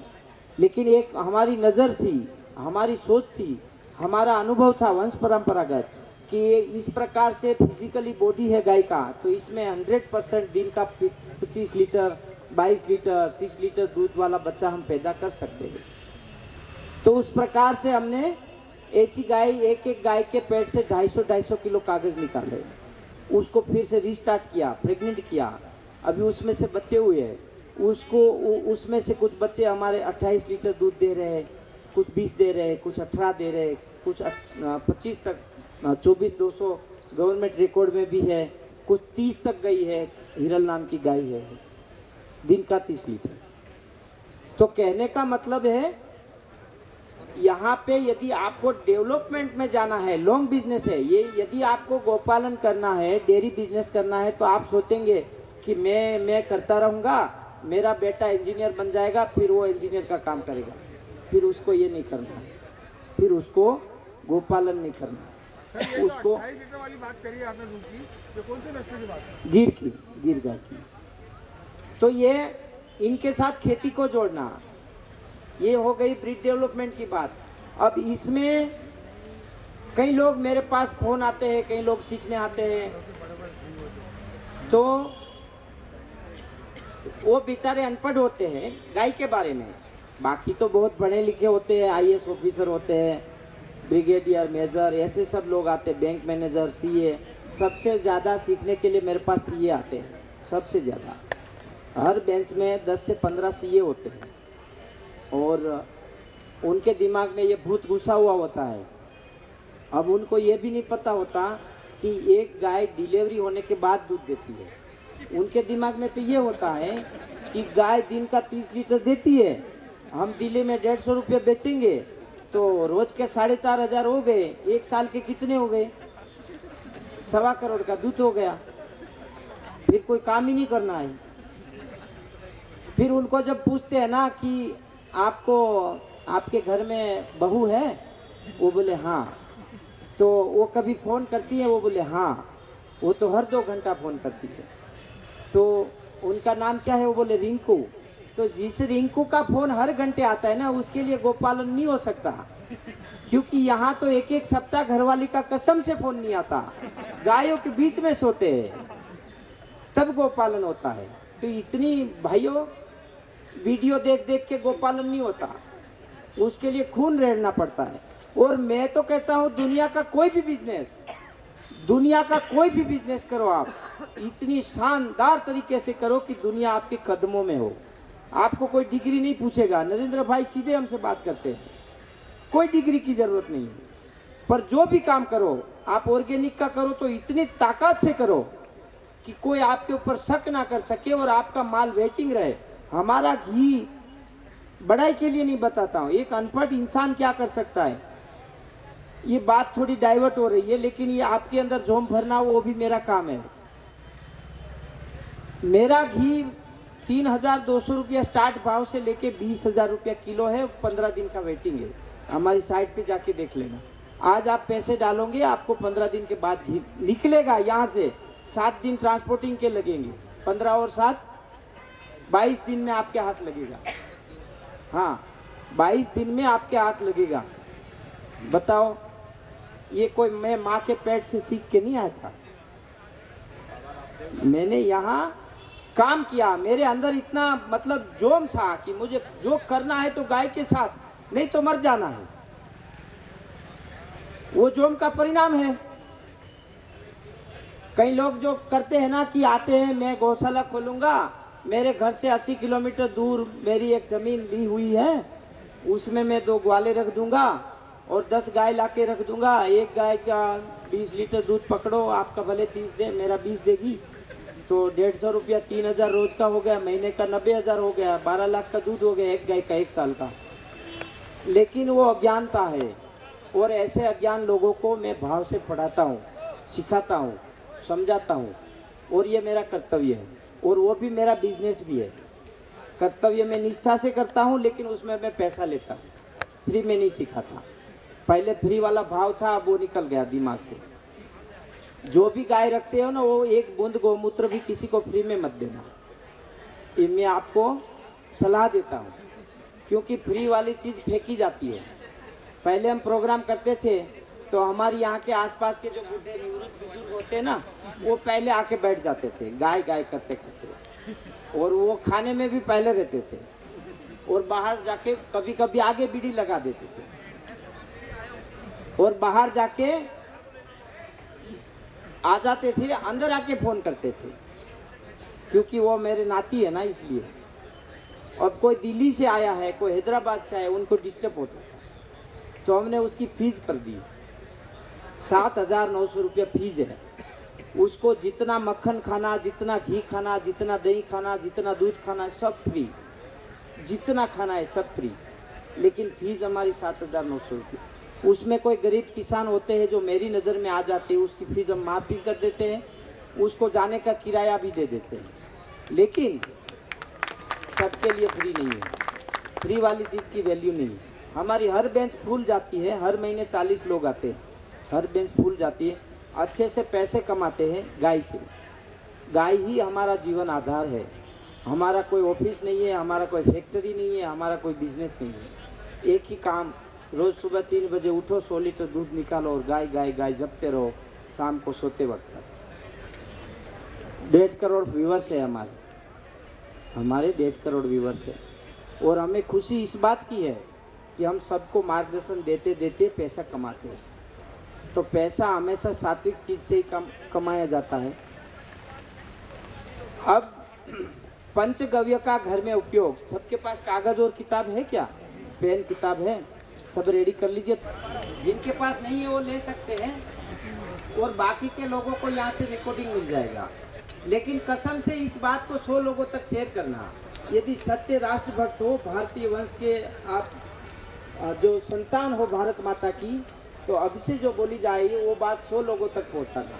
लेकिन एक हमारी नज़र थी, हमारी सोच थी, हमारा अनुभव था वंश परंपरागत कि इस प्रकार से फिजिकली बॉडी है गाय का, तो इसमें 100% दिन का 25 लीटर 22 लीटर 30 लीटर दूध वाला बच्चा हम पैदा कर सकते हैं। तो उस प्रकार से हमने ऐसी गाय, एक एक गाय के पेट से 250 किलो कागज निकाले, उसको फिर से रिस्टार्ट किया, प्रेग्नेंट किया, अभी उसमें से बच्चे हुए हैं। उसमें से कुछ बच्चे हमारे 28 लीटर दूध दे रहे हैं, कुछ 20 दे रहे हैं, कुछ 18 दे रहे हैं, कुछ 25 तक 24,200 गवर्नमेंट रिकॉर्ड में भी है, कुछ 30 तक गई है। हिरल नाम की गाय है, दिन का 30 लीटर। तो कहने का मतलब है, यहाँ पे यदि आपको डेवलपमेंट में जाना है, लॉन्ग बिजनेस है ये, यदि आपको गोपालन करना है, डेयरी बिजनेस करना है, तो आप सोचेंगे कि मैं करता रहूँगा, मेरा बेटा इंजीनियर बन जाएगा, फिर वो इंजीनियर का काम करेगा, फिर उसको ये नहीं करना, फिर उसको गोपालन नहीं करना। सर ये उसको 28 लीटर वाली बात करी है आपने दूध की, ये कौन से नस्ल की बात है? गिर गाय की। तो ये इनके साथ खेती को जोड़ना, ये हो गई ब्रीड डेवलपमेंट की बात। अब इसमें कई लोग मेरे पास फोन आते हैं, कई लोग सीखने आते हैं, तो वो बेचारे अनपढ़ होते हैं गाय के बारे में, बाकी तो बहुत पढ़े लिखे होते हैं, IAS ऑफिसर होते हैं, ब्रिगेडियर, मेजर, ऐसे सब लोग आते हैं, बैंक मैनेजर, CA। सबसे ज़्यादा सीखने के लिए मेरे पास CA आते हैं, सबसे ज़्यादा। हर बेंच में 10 से 15 CA होते हैं, और उनके दिमाग में ये भूत घुसा हुआ होता है। अब उनको ये भी नहीं पता होता कि एक गाय डिलीवरी होने के बाद दूध देती है। उनके दिमाग में तो ये होता है कि गाय दिन का 30 लीटर देती है, हम दिल्ली में 150 रुपये बेचेंगे तो रोज के 4,500 हो गए, एक साल के कितने हो गए? 1.25 करोड़ का दूध हो गया, फिर कोई काम ही नहीं करना है। फिर उनको जब पूछते हैं ना कि आपको आपके घर में बहू है, वो बोले हाँ, तो वो कभी फ़ोन करती है, वो बोले हाँ, वो तो हर 2 घंटा फ़ोन करती है। तो उनका नाम क्या है? वो बोले रिंकू। तो जिस रिंकू का फ़ोन हर घंटे आता है ना, उसके लिए गोपालन नहीं हो सकता, क्योंकि यहाँ तो एक एक सप्ताह घरवाली का कसम से फ़ोन नहीं आता, गायों के बीच में सोते हैं, तब गोपालन होता है। तो इतनी भाइयों वीडियो देख देख के गोपालन नहीं होता, उसके लिए खून रेड़ना पड़ता है। और मैं तो कहता हूँ दुनिया का कोई भी बिजनेस करो आप, इतनी शानदार तरीके से करो कि दुनिया आपके कदमों में हो। आपको कोई डिग्री नहीं पूछेगा, नरेंद्र भाई सीधे हमसे बात करते हैं, कोई डिग्री की जरूरत नहीं है। पर जो भी काम करो आप ऑर्गेनिक का करो तो इतनी ताकत से करो कि कोई आपके ऊपर शक ना कर सके और आपका माल वेटिंग रहे। हमारा घी बड़ाई के लिए नहीं बताता हूँ, एक अनपढ़ इंसान क्या कर सकता है। ये बात थोड़ी डाइवर्ट हो रही है, लेकिन ये आपके अंदर जोम भरना वो भी मेरा काम है। मेरा घी 3,200 रुपया स्टार्ट भाव से लेके 20,000 रुपया किलो है, 15 दिन का वेटिंग है। हमारी साइट पे जाके देख लेना। आज आप पैसे डालोगे, आपको 15 दिन के बाद घी निकलेगा यहाँ से। 7 दिन ट्रांसपोर्टिंग के लगेंगे, 15 और 7 22 दिन में आपके हाथ लगेगा। हाँ, 22 दिन में आपके हाथ लगेगा। बताओ, ये कोई मैं माँ के पेट से सीख के नहीं आया था, मैंने यहाँ काम किया। मेरे अंदर इतना मतलब जोम था कि मुझे जो करना है तो गाय के साथ, नहीं तो मर जाना है। वो जोम का परिणाम है। कई लोग जो करते हैं ना कि आते हैं, मैं गौशाला खोलूंगा, मेरे घर से 80 किलोमीटर दूर मेरी एक जमीन ली हुई है, उसमें मैं 2 ग्वाले रख दूंगा और 10 गाय लाके रख दूंगा। एक गाय का 20 लीटर दूध पकड़ो, आपका भले 30 दे, मेरा 20 देगी, तो 150 रुपया 3,000 रोज का हो गया, महीने का 90,000 हो गया, 12 लाख का दूध हो गया एक गाय का 1 साल का। लेकिन वो अज्ञानता है, और ऐसे अज्ञान लोगों को मैं भाव से पढ़ाता हूँ, सिखाता हूँ, समझाता हूँ, और ये मेरा कर्तव्य है, और वो भी मेरा बिजनेस भी है। कर्तव्य मैं निष्ठा से करता हूँ, लेकिन उसमें मैं पैसा लेता हूँ, फ्री में नहीं सिखाता। पहले फ्री वाला भाव था, अब वो निकल गया दिमाग से। जो भी गाय रखते हो ना, वो 1 बूंद गौमूत्र भी किसी को फ्री में मत देना, ये मैं आपको सलाह देता हूँ, क्योंकि फ्री वाली चीज़ फेंकी जाती है। पहले हम प्रोग्राम करते थे तो हमारे यहाँ के आसपास के जो बूढ़े निवृत्त बुजुर्ग होते हैं ना, वो पहले आके बैठ जाते थे गाय गाय करते करते, और वो खाने में भी पहले रहते थे, और बाहर जाके कभी कभी आगे बीड़ी लगा देते थे, और बाहर जाके आ जाते थे, अंदर आके फोन करते थे, क्योंकि वो मेरे नाती है ना इसलिए। अब कोई दिल्ली से आया है, कोई हैदराबाद से आया, उनको डिस्टर्ब होता था, तो हमने उसकी फीस कर दी, 7,900 रुपया फीस है। उसको जितना मक्खन खाना, जितना घी खाना, जितना दही खाना, जितना दूध खाना, सब फ्री, जितना खाना है सब फ्री, लेकिन फीस हमारी 7,900 रुपये। उसमें कोई गरीब किसान होते हैं जो मेरी नज़र में आ जाते हैं, उसकी फीस हम माफ़ भी कर देते हैं, उसको जाने का किराया भी दे देते हैं, लेकिन सबके लिए फ्री नहीं है। फ्री वाली चीज़ की वैल्यू नहीं है। हमारी हर बेंच फूल जाती है, हर महीने 40 लोग आते हैं, हर बेंच फूल जाती है, अच्छे से पैसे कमाते हैं गाय से। गाय ही हमारा जीवन आधार है। हमारा कोई ऑफिस नहीं है, हमारा कोई फैक्ट्री नहीं है, हमारा कोई बिजनेस नहीं है। एक ही काम, रोज़ सुबह 3 बजे उठो, 100 लीटर दूध निकालो और गाय गाय गाय जपते रहो शाम को सोते वक्त तक। 1.5 करोड़ व्यूवर्स है हमारे 1.5 करोड़ व्यूवर्स है। और हमें खुशी इस बात की है कि हम सबको मार्गदर्शन देते देते पैसा कमाते हैं। तो पैसा हमेशा सात्विक चीज़ से ही कमाया जाता है। अब पंचगव्य का घर में उपयोग, सबके पास कागज और किताब है क्या? पेन किताब है, सब रेडी कर लीजिए। जिनके पास नहीं है वो ले सकते हैं, और बाकी के लोगों को यहाँ से रिकॉर्डिंग मिल जाएगा। लेकिन कसम से इस बात को 100 लोगों तक शेयर करना। यदि सच्चे राष्ट्रभक्त हो, भारतीय वंश के आप जो संतान हो भारत माता की, तो अब से जो बोली जाएगी वो बात 100 लोगों तक पहुँचाना।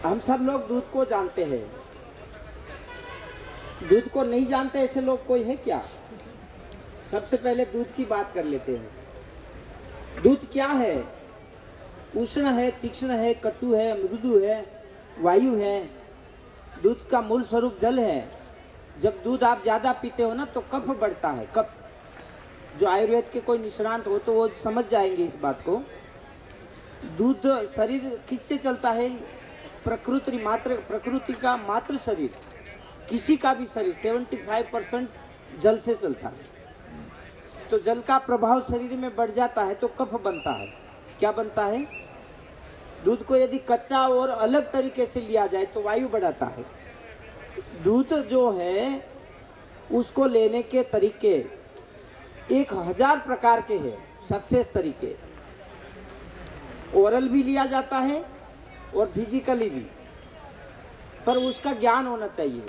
हम सब लोग दूध को जानते हैं, दूध को नहीं जानते ऐसे लोग कोई है क्या? सबसे पहले दूध की बात कर लेते हैं। दूध क्या है? उष्ण है, तीक्ष्ण है, कटु है, मृदु है, वायु है। दूध का मूल स्वरूप जल है। जब दूध आप ज़्यादा पीते हो ना तो कफ बढ़ता है, कफ। जो आयुर्वेद के कोई निष्णात हो तो वो समझ जाएंगे इस बात को। दूध शरीर किससे चलता है? प्रकृति का मात्र शरीर, किसी का भी शरीर 75% जल से चलता है। तो जल का प्रभाव शरीर में बढ़ जाता है तो कफ बनता है। क्या बनता है? दूध को यदि कच्चा और अलग तरीके से लिया जाए तो वायु बढ़ाता है। दूध जो है उसको लेने के तरीके 1000 प्रकार के हैं, सक्सेस तरीके। ओरल भी लिया जाता है और फिजिकली भी, पर उसका ज्ञान होना चाहिए।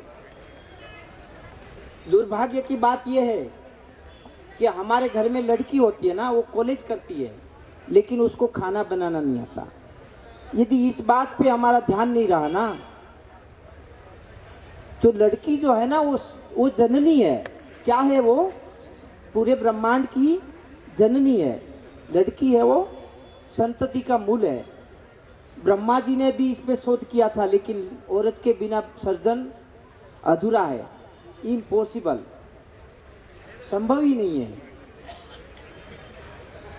दुर्भाग्य की बात यह है कि हमारे घर में लड़की होती है ना, वो कॉलेज करती है लेकिन उसको खाना बनाना नहीं आता। यदि इस बात पे हमारा ध्यान नहीं रहा ना, तो लड़की जो है ना वो जननी है। क्या है वो? पूरे ब्रह्मांड की जननी है। लड़की है वो, संतति का मूल है। ब्रह्मा जी ने भी इस पे शोध किया था, लेकिन औरत के बिना सर्जन अधूरा है, इम्पॉसिबल, संभव ही नहीं है।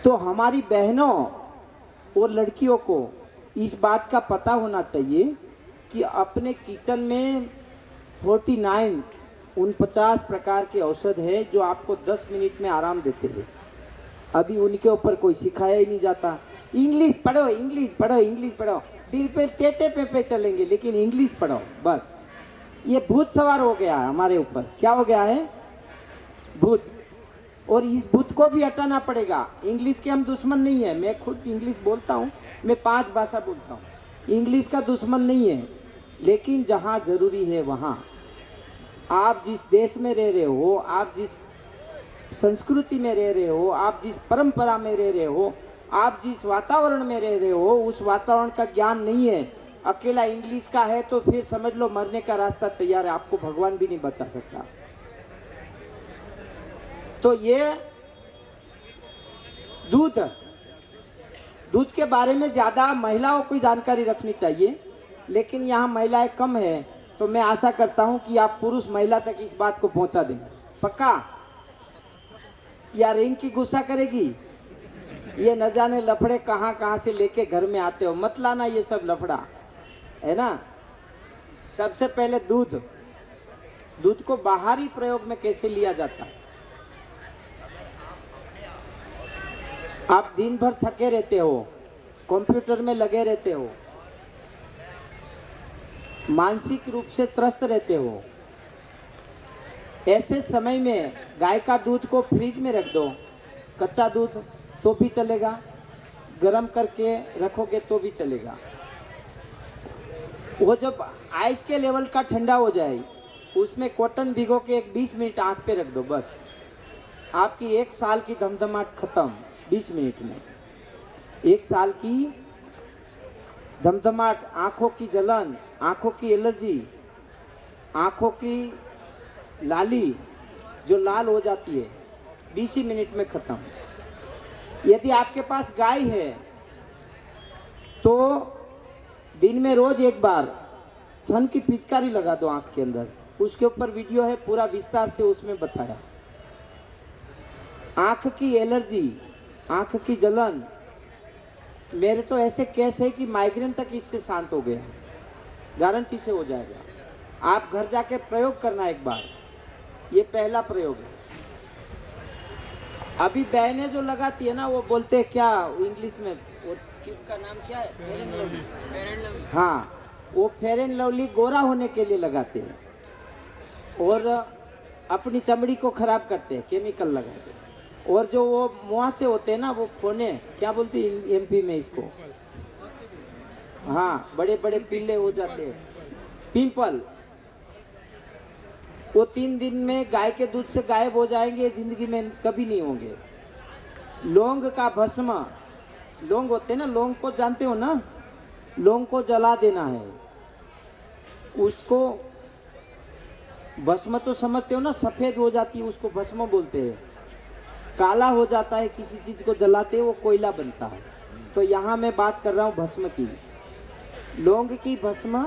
तो हमारी बहनों और लड़कियों को इस बात का पता होना चाहिए कि अपने किचन में 49 प्रकार के औषध है जो आपको 10 मिनट में आराम देते हैं। अभी उनके ऊपर कोई सिखाया ही नहीं जाता। इंग्लिश पढ़ो, इंग्लिश पढ़ो, इंग्लिश पढ़ो, फिर टेटे पे चलेंगे, लेकिन इंग्लिश पढ़ो बस। ये भूत सवार हो गया है हमारे ऊपर। क्या हो गया है? भूत। और इस भूत को भी हटाना पड़ेगा। इंग्लिश के हम दुश्मन नहीं है, मैं खुद इंग्लिश बोलता हूँ, मैं 5 भाषा बोलता हूँ, इंग्लिश का दुश्मन नहीं है। लेकिन जहाँ जरूरी है वहाँ, आप जिस देश में रह रहे हो, आप जिस संस्कृति में रह रहे हो, आप जिस परंपरा में रह रहे हो, आप जिस वातावरण में रह रहे हो, उस वातावरण का ज्ञान नहीं है, अकेला इंग्लिश का है, तो फिर समझ लो मरने का रास्ता तैयार है। आपको भगवान भी नहीं बचा सकता। तो ये दूध के बारे में ज़्यादा महिलाओं को जानकारी रखनी चाहिए, लेकिन यहाँ महिलाएं कम है। तो मैं आशा करता हूँ कि आप पुरुष महिला तक इस बात को पहुँचा देंगे। पक्का? या रिंग की गुस्सा करेगी? ये न जाने लफड़े कहाँ कहाँ से लेके घर में आते हो, मत लाना ये सब लफड़ा, है ना। सबसे पहले दूध को बाहरी प्रयोग में कैसे लिया जाता है। आप दिन भर थके रहते हो, कंप्यूटर में लगे रहते हो, मानसिक रूप से त्रस्त रहते हो, ऐसे समय में गाय का दूध को फ्रिज में रख दो, कच्चा दूध तो भी चलेगा, गर्म करके रखोगे तो भी चलेगा। वो जब आइस के लेवल का ठंडा हो जाए, उसमें कॉटन भिगो के एक 20 मिनट आँख पे रख दो, बस आपकी 1 साल की धमधमाट खत्म। 20 मिनट में 1 साल की धमधमाट, आंखों की जलन, आंखों की एलर्जी, आंखों की लाली जो लाल हो जाती है, 20 ही मिनट में खत्म। यदि आपके पास गाय है तो दिन में रोज एक बार थन की पिचकारी लगा दो आंख के अंदर। उसके ऊपर वीडियो है, पूरा विस्तार से उसमें बताया। आंख की एलर्जी, आंख की जलन, मेरे तो ऐसे केस है कि माइग्रेन तक इससे शांत हो गया, गारंटी से हो जाएगा। आप घर जाके प्रयोग करना एक बार, ये पहला प्रयोग है। अभी बहनें जो लगाती है ना, वो बोलते हैं क्या इंग्लिश में, वो ट्यूब का नाम क्या है, फेयर एंड लवली। हाँ, वो फेयर एंड लवली गोरा होने के लिए लगाते हैं और अपनी चमड़ी को खराब करते हैं, केमिकल लगाते हैं। और जो वो मुआ से होते हैं ना, वो फोने क्या बोलते हैं एमपी में इसको, हाँ, बड़े बड़े पीले हो जाते हैं, पिंपल, वो 3 दिन में गाय के दूध से गायब हो जाएंगे, जिंदगी में कभी नहीं होंगे। लौंग का भस्म, लौंग होते हैं ना, लौंग को जानते हो ना, लौंग को जला देना है, उसको भस्म तो समझते हो ना, सफेद हो जाती है उसको भस्म बोलते हैं। काला हो जाता है किसी चीज को जलाते हैं, वो कोयला बनता है। तो यहाँ मैं बात कर रहा हूँ भस्म की, लौंग की भस्म।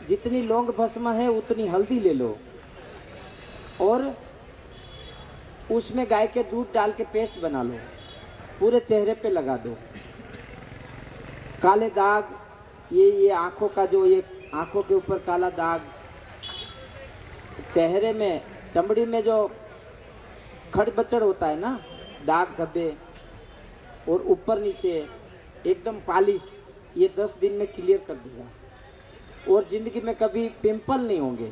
जितनी लौंग भस्म है उतनी हल्दी ले लो और उसमें गाय के दूध डाल के पेस्ट बना लो, पूरे चेहरे पे लगा दो। काले दाग, ये आंखों का जो, ये आंखों के ऊपर काला दाग, चेहरे में, चमड़ी में जो खड़बचड़ होता है ना, दाग धब्बे, और ऊपर नीचे एकदम पालिश, ये 10 दिन में क्लियर कर देगा। और जिंदगी में कभी पिंपल नहीं होंगे,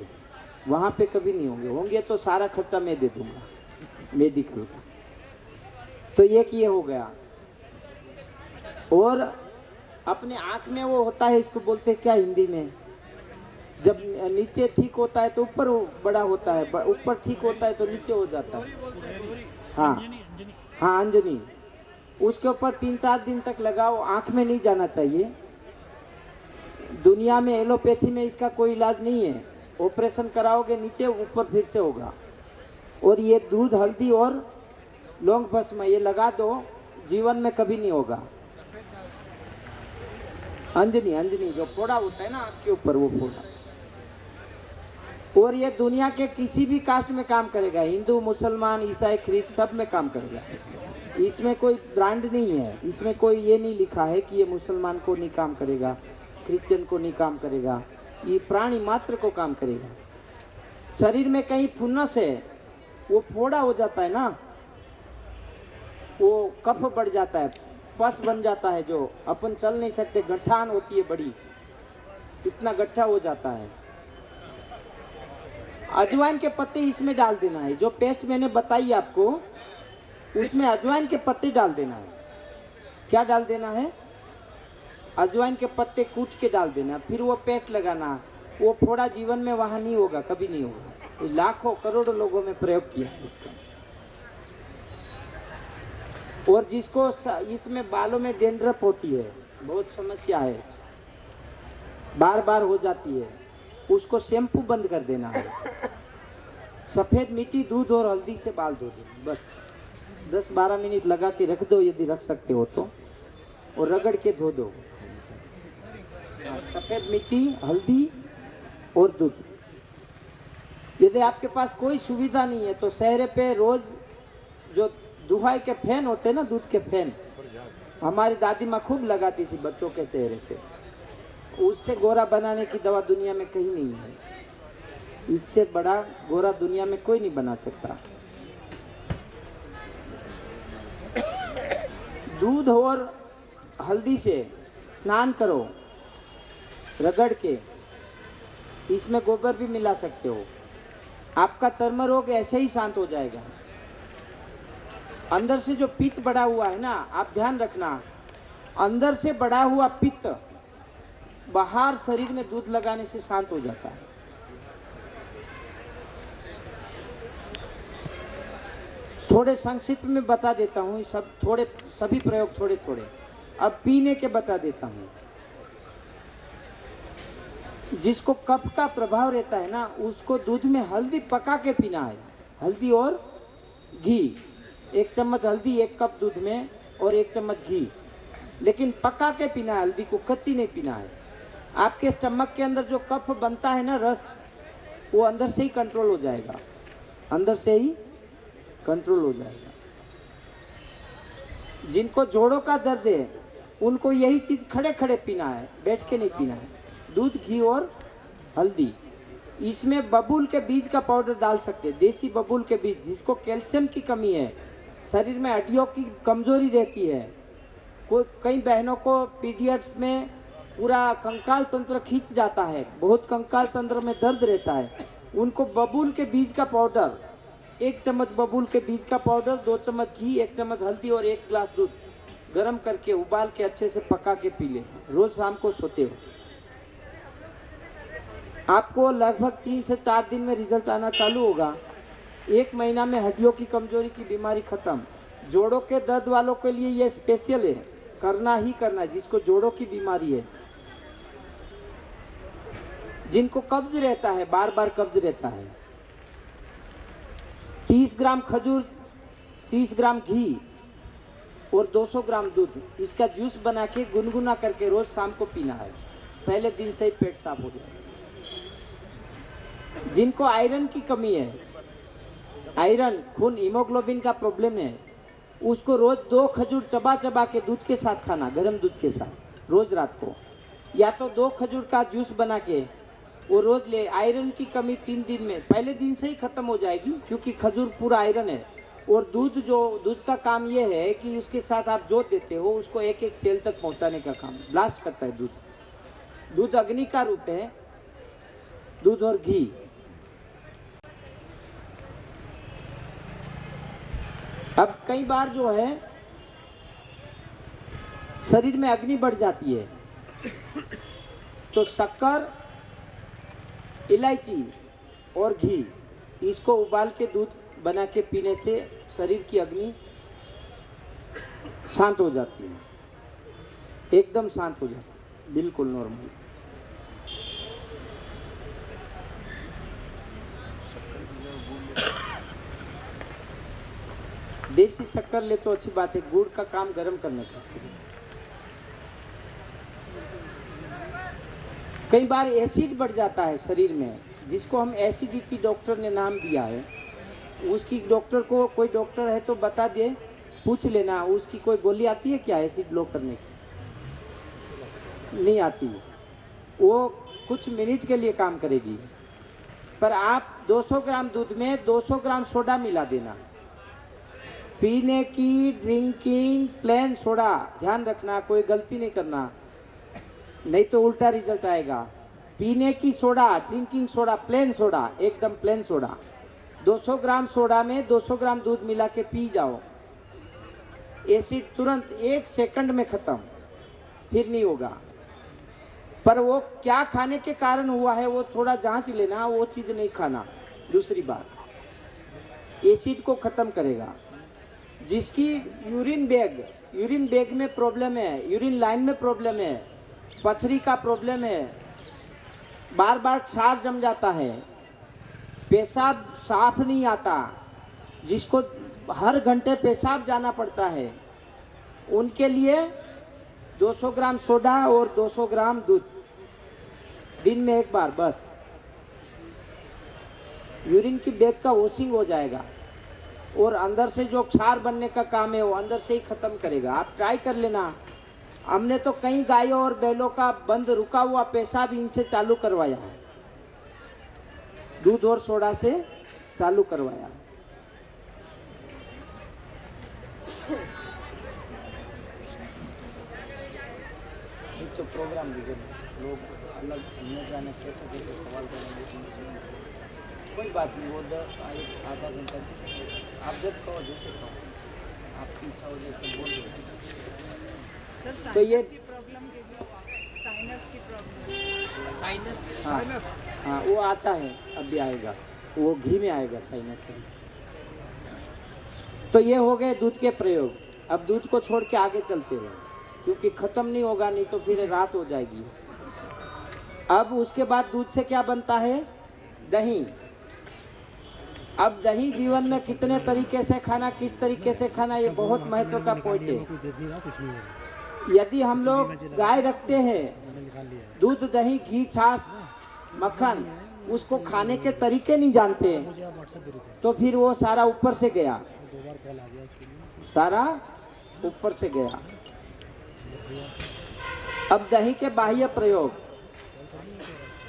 वहाँ पे कभी नहीं होंगे, होंगे तो सारा खर्चा मैं दे दूंगा मेडिकल का। तो ये हो गया। और अपने आँख में वो होता है, इसको बोलते हैं क्या हिंदी में, जब नीचे ठीक होता है तो ऊपर बड़ा होता है, ऊपर ठीक होता है तो नीचे हो जाता है। हाँ हाँ, अंजनी, उसके ऊपर 3-4 दिन तक लगाओ, आँख में नहीं जाना चाहिए। दुनिया में एलोपैथी में इसका कोई इलाज नहीं है, ऑपरेशन कराओगे नीचे, ऊपर फिर से होगा। और ये दूध, हल्दी और लौंग भस्म ये लगा दो, जीवन में कभी नहीं होगा। अंजनी, अंजनी जो फोड़ा होता है ना आँख के ऊपर, वो फोड़ा। और ये दुनिया के किसी भी कास्ट में काम करेगा, हिंदू, मुसलमान, ईसाई, ख्रिस्त, सब में काम करेगा। इसमें कोई ब्रांड नहीं है, इसमें कोई ये नहीं लिखा है कि ये मुसलमान को नहीं काम करेगा, क्रिश्चियन को नहीं काम करेगा, ये प्राणी मात्र को काम करेगा। शरीर में कहीं फुन्नस है, वो फोड़ा हो जाता है ना, वो कफ बढ़ जाता है, पस बन जाता है, जो अपन चल नहीं सकते, गठान होती है बड़ी, इतना गड्ढा हो जाता है। अजवाइन के पत्ते इसमें डाल देना है, जो पेस्ट मैंने बताई आपको, उसमें अजवाइन के पत्ते डाल देना है। क्या डाल देना है? अजवाइन के पत्ते कूट के डाल देना, फिर वो पेस्ट लगाना। वो फोड़ा जीवन में वहाँ नहीं होगा, कभी नहीं होगा। तो लाखों करोड़ों लोगों में प्रयोग किया इसका। और जिसको इसमें बालों में डेंड्रफ होती है, बहुत समस्या है, बार बार हो जाती है, उसको शैम्पू बंद कर देना है। सफ़ेद मिट्टी, दूध और हल्दी से बाल धो देना, बस 10-12 मिनट लगा के रख दो, यदि रख सकते हो तो, और रगड़ के धो दो। सफ़ेद मिट्टी, हल्दी और दूध। यदि आपके पास कोई सुविधा नहीं है तो शहर पे रोज जो दुहाई के फैन होते हैं ना, दूध के फैन, हमारी दादी माँ खूब लगाती थी बच्चों के चेहरे पे। उससे गोरा बनाने की दवा दुनिया में कहीं नहीं है। इससे बड़ा गोरा दुनिया में कोई नहीं बना सकता। दूध और हल्दी से स्नान करो रगड़ के, इसमें गोबर भी मिला सकते हो। आपका चर्म रोग ऐसे ही शांत हो जाएगा। अंदर से जो पित्त बढ़ा हुआ है ना, आप ध्यान रखना, अंदर से बढ़ा हुआ पित्त बाहर शरीर में दूध लगाने से शांत हो जाता है। थोड़े संक्षिप्त में बता देता हूँ, सब थोड़े सभी प्रयोग थोड़े थोड़े। अब पीने के बता देता हूँ। जिसको कफ का प्रभाव रहता है ना, उसको दूध में हल्दी पका के पीना है। हल्दी और घी, 1 चम्मच हल्दी 1 कप दूध में और 1 चम्मच घी, लेकिन पका के पीना है। हल्दी को कच्ची नहीं पीना है। आपके स्टमक के अंदर जो कफ बनता है ना, रस, वो अंदर से ही कंट्रोल हो जाएगा। अंदर से ही कंट्रोल हो जाएगा। जिनको जोड़ों का दर्द है, उनको यही चीज खड़े खड़े पीना है, बैठ के नहीं पीना है। दूध, घी और हल्दी। इसमें बबूल के बीज का पाउडर डाल सकते हैं, देसी बबूल के बीज। जिसको कैल्शियम की कमी है, शरीर में हड्डियों की कमजोरी रहती है, कई बहनों को पीरियड्स में पूरा कंकाल तंत्र खींच जाता है, बहुत कंकाल तंत्र में दर्द रहता है, उनको बबूल के बीज का पाउडर, 1 चम्मच बबूल के बीज का पाउडर, 2 चम्मच घी, 1 चम्मच हल्दी और 1 गिलास दूध गर्म करके उबाल के अच्छे से पका के पी ले। रोज शाम को सोते हो। आपको लगभग 3 से 4 दिन में रिजल्ट आना चालू होगा। 1 महीना में हड्डियों की कमजोरी की बीमारी खत्म। जोड़ों के दर्द वालों के लिए ये स्पेशल है, करना ही करना है। जिसको जोड़ों की बीमारी है, जिनको कब्ज रहता है, बार बार कब्ज रहता है, 30 ग्राम खजूर, 30 ग्राम घी और 200 ग्राम दूध, इसका जूस बना के गुनगुना करके रोज शाम को पीना है। पहले दिन से ही पेट साफ हो जाएगा। जिनको आयरन की कमी है, आयरन, खून, हीमोग्लोबिन का प्रॉब्लम है, उसको रोज 2 खजूर चबा चबा के दूध के साथ खाना, गर्म दूध के साथ, रोज रात को। या तो 2 खजूर का जूस बना के वो रोज ले। आयरन की कमी 3 दिन में, पहले दिन से ही खत्म हो जाएगी, क्योंकि खजूर पूरा आयरन है। और दूध का काम ये है कि उसके साथ आप जो देते हो उसको एक एक सेल तक पहुंचाने का काम, ब्लास्ट करता है दूध अग्नि का रूप है, दूध और घी। अब कई बार जो है शरीर में अग्नि बढ़ जाती है, तो शक्कर, इलायची और घी, इसको उबाल के दूध बना के पीने से शरीर की अग्नि शांत हो जाती है, एकदम शांत हो जाती है, बिल्कुल नॉर्मल। देसी शक्कर ले तो अच्छी बात है, गुड़ का काम गर्म करने का। कई बार एसिड बढ़ जाता है शरीर में, जिसको हम एसिडिटी डॉक्टर ने नाम दिया है। उसकी डॉक्टर को, कोई डॉक्टर है तो बता दे, पूछ लेना, उसकी कोई गोली आती है क्या एसिड लो करने की? नहीं आती, वो कुछ मिनट के लिए काम करेगी। पर आप 200 ग्राम दूध में 200 ग्राम सोडा मिला देना। पीने की, ड्रिंकिंग, प्लेन सोडा, ध्यान रखना, कोई गलती नहीं करना, नहीं तो उल्टा रिजल्ट आएगा। पीने की soda, drinking soda, plain soda, एकदम प्लेन सोडा, 200 ग्राम सोडा में 200 ग्राम दूध मिला के पी जाओ। एसिड तुरंत 1 सेकंड में खत्म, फिर नहीं होगा। पर वो क्या खाने के कारण हुआ है वो थोड़ा जांच लेना, वो चीज़ नहीं खाना। दूसरी बात, एसिड को खत्म करेगा। जिसकी यूरिन बैग में प्रॉब्लम है, यूरिन लाइन में प्रॉब्लम है, पथरी का प्रॉब्लम है, बार बार क्षार जम जाता है, पेशाब साफ नहीं आता, जिसको हर घंटे पेशाब जाना पड़ता है, उनके लिए 200 ग्राम सोडा और 200 ग्राम दूध दिन में 1 बार बस। यूरिन की बैग का वॉशिंग हो जाएगा। और अंदर से जो क्षार बनने का काम है वो अंदर से ही खत्म करेगा। आप ट्राई कर लेना। हमने तो कई गायों और बैलों का बंद रुका हुआ पेशाब इनसे चालू करवाया है, दूध और सोडा से चालू करवाया। एक तो प्रोग्राम लोग अलग न जाने कैसे कैसे सवाल करेंगे, कोई बात नहीं। वो आधा घंटा आप जब कहो, जैसे कहो, आपकी इच्छा हो जाए तो बोल दो। सर तो ये की प्रॉब्लम के लिए साइनस की प्रॉब्लम हाँ हाँ वो आता है, अभी आएगा, वो घी में आएगा साइनस में। तो ये हो गए दूध के प्रयोग। अब दूध को छोड़ के आगे चलते हैं, क्योंकि खत्म नहीं होगा, नहीं तो फिर रात हो जाएगी। अब उसके बाद दूध से क्या बनता है? दही। अब दही जीवन में कितने तरीके से खाना, किस तरीके से खाना, ये बहुत महत्व का पॉइंट है। यदि हम लोग गाय रखते हैं, दूध, दही, घी, छाछ, मक्खन, उसको खाने के तरीके नहीं जानते, तो फिर वो सारा ऊपर से गया, सारा ऊपर से गया। अब दही के बाह्य प्रयोग: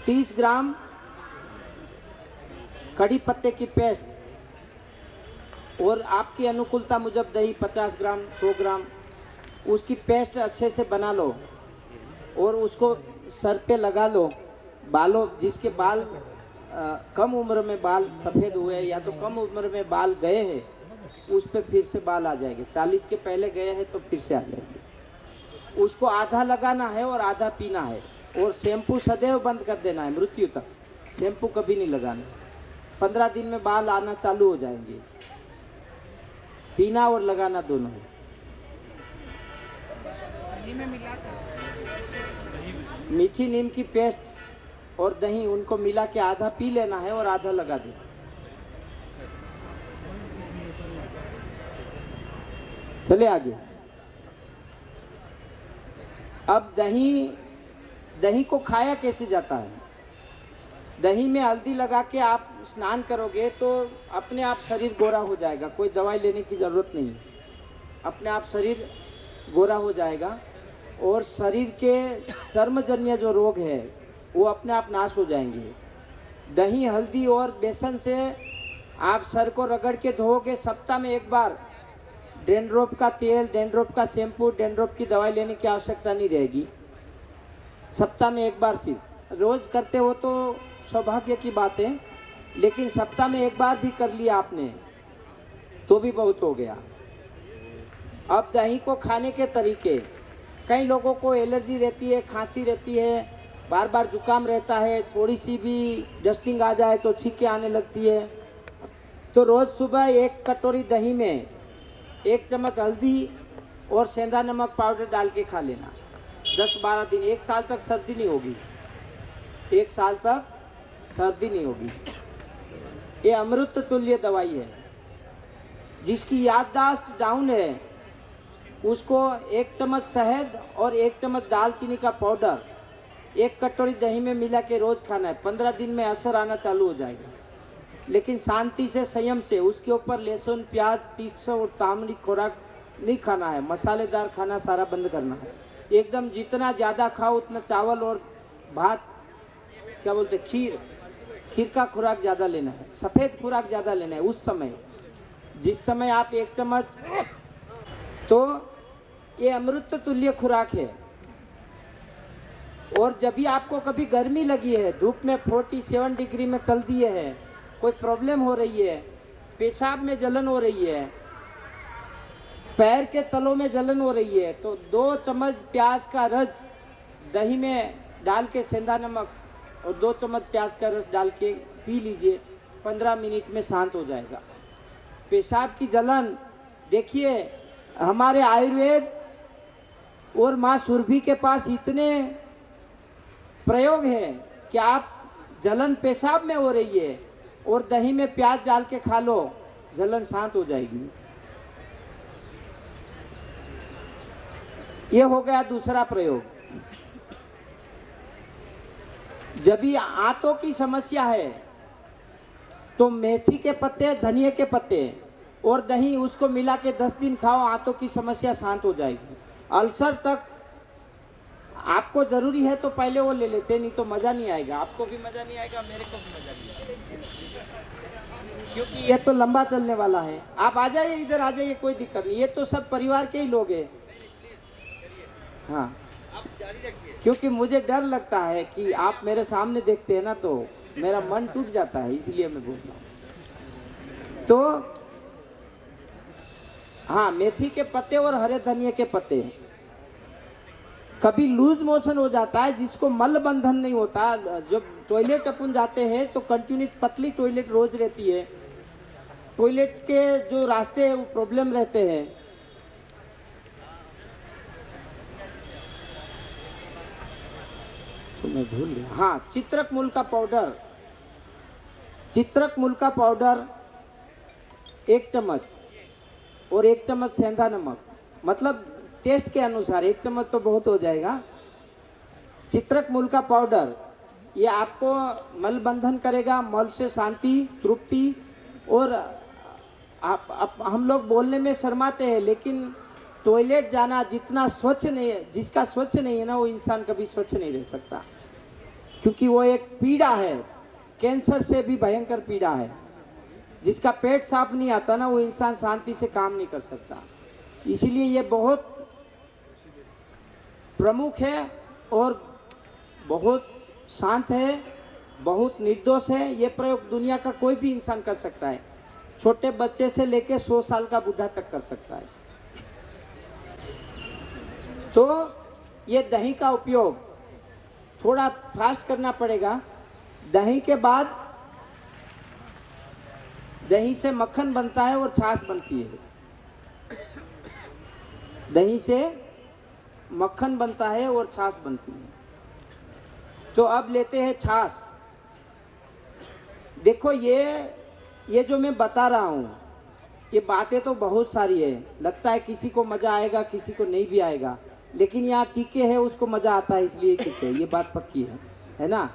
30 ग्राम कड़ी पत्ते की पेस्ट, और आपकी अनुकूलता मुजब दही 50 ग्राम, 100 ग्राम, उसकी पेस्ट अच्छे से बना लो और उसको सर पे लगा लो। बालों, जिसके बाल कम उम्र में बाल सफ़ेद हुए या तो कम उम्र में बाल गए हैं, उस पे फिर से बाल आ जाएंगे। 40 के पहले गए हैं तो फिर से आ जाएंगे। उसको आधा लगाना है और आधा पीना है, और शैम्पू सदैव बंद कर देना है, मृत्यु तक शैम्पू कभी नहीं लगाना। 15 दिन में बाल आना चालू हो जाएंगे। पीना और लगाना दोनों है। में मिला था मीठी नीम की पेस्ट और दही, उनको मिला के आधा पी लेना है और आधा लगा देना। चले आगे। अब दही को खाया कैसे जाता है? दही में हल्दी लगा के आप स्नान करोगे तो अपने आप शरीर गोरा हो जाएगा, कोई दवाई लेने की जरूरत नहीं, अपने आप शरीर गोरा हो जाएगा। और शरीर के चर्मजन्य जो रोग है वो अपने आप नाश हो जाएंगे। दही, हल्दी और बेसन से आप सर को रगड़ के धोओगे, सप्ताह में एक बार। डेंड्रॉफ का तेल, डेंड्रॉफ का शैम्पू, डेंड्रॉफ की दवाई लेने की आवश्यकता नहीं रहेगी। सप्ताह में एक बार सिर्फ। रोज़ करते हो तो सौभाग्य की बात है, लेकिन सप्ताह में एक बार भी कर लिया आपने तो भी बहुत हो गया। अब दही को खाने के तरीके: कई लोगों को एलर्जी रहती है, खांसी रहती है, बार बार जुकाम रहता है, थोड़ी सी भी डस्टिंग आ जाए तो छींकें आने लगती है। तो रोज़ सुबह 1 कटोरी दही में 1 चम्मच हल्दी और सेंधा नमक पाउडर डाल के खा लेना। 10-12 दिन, 1 साल तक सर्दी नहीं होगी, 1 साल तक सर्दी नहीं होगी। ये अमृत तुल्य दवाई है। जिसकी याददाश्त डाउन है उसको 1 चम्मच शहद और 1 चम्मच दालचीनी का पाउडर 1 कटोरी दही में मिला के रोज़ खाना है। 15 दिन में असर आना चालू हो जाएगा, लेकिन शांति से, संयम से। उसके ऊपर लहसुन, प्याज, तीखा और तामड़ी खुराक नहीं खाना है। मसालेदार खाना सारा बंद करना है एकदम। जितना ज़्यादा खाओ उतना चावल और भात, क्या बोलते, खीर का खुराक ज़्यादा लेना है, सफ़ेद खुराक ज़्यादा लेना है उस समय। जिस समय आप 1 चम्मच, तो ये अमृत तुल्य खुराक है। और जब भी आपको कभी गर्मी लगी है, धूप में 47 डिग्री में चल दिए है, कोई प्रॉब्लम हो रही है, पेशाब में जलन हो रही है, पैर के तलों में जलन हो रही है, तो 2 चम्मच प्याज का रस दही में डाल के, सेंधा नमक और 2 चम्मच प्याज का रस डाल के पी लीजिए। 15 मिनट में शांत हो जाएगा। पेशाब की जलन, देखिए हमारे आयुर्वेद और माँ सुरभि के पास इतने प्रयोग हैं कि आप जलन पेशाब में हो रही है और दही में प्याज डाल के खा लो, जलन शांत हो जाएगी। ये हो गया दूसरा प्रयोग। जब भी आंतों की समस्या है तो मेथी के पत्ते, धनिया के पत्ते और दही, उसको मिला के 10 दिन खाओ, आंतों की समस्या शांत हो जाएगी। अल्सर तक आपको ज़रूरी है तो पहले वो ले लेते, नहीं तो मज़ा नहीं आएगा, आपको भी मज़ा नहीं आएगा, मेरे को भी मज़ा नहीं आएगा, क्योंकि ये तो लंबा चलने वाला है। आप आ जाइए, इधर आ जाइए, कोई दिक्कत नहीं, ये तो सब परिवार के ही लोग हैं। हाँ, क्योंकि मुझे डर लगता है कि आप मेरे सामने देखते हैं ना तो मेरा मन टूट जाता है, इसलिए मैं बोल रहा हूँ। तो हाँ, मेथी के पत्ते और हरे धनिया के पत्ते, कभी लूज मोशन हो जाता है जिसको मल बंधन नहीं होता, जब टॉयलेट अपन जाते हैं तो कंटिन्यू पतली टॉयलेट रोज रहती है, टॉयलेट के जो रास्ते वो प्रॉब्लम रहते हैं, तो मैं भूल गया। हाँ, चित्रक मूल का पाउडर, चित्रक मूल का पाउडर 1 चम्मच और 1 चम्मच सेंधा नमक, मतलब टेस्ट के अनुसार, 1 चम्मच तो बहुत हो जाएगा। चित्रक मूल का पाउडर ये आपको मल बंधन करेगा, मल से शांति, तृप्ति। और हम लोग बोलने में शर्माते हैं, लेकिन टॉयलेट जाना जितना स्वच्छ नहीं है, जिसका स्वच्छ नहीं है ना, वो इंसान कभी स्वच्छ नहीं रह सकता, क्योंकि वो एक पीड़ा है, कैंसर से भी भयंकर पीड़ा है। जिसका पेट साफ नहीं आता ना, वो इंसान शांति से काम नहीं कर सकता। इसलिए ये बहुत प्रमुख है और बहुत शांत है, बहुत निर्दोष है। ये प्रयोग दुनिया का कोई भी इंसान कर सकता है, छोटे बच्चे से लेकर 100 साल का बूढ़ा तक कर सकता है। तो ये दही का उपयोग थोड़ा फास्ट करना पड़ेगा। दही के बाद दही से मक्खन बनता है और छाछ बनती है, दही से मक्खन बनता है और छाछ बनती है। तो अब लेते हैं छाछ। देखो ये जो मैं बता रहा हूँ, ये बातें तो बहुत सारी है, लगता है किसी को मज़ा आएगा, किसी को नहीं भी आएगा, लेकिन यहाँ टीके है, उसको मज़ा आता है, इसलिए टीके, ये बात पक्की है ना।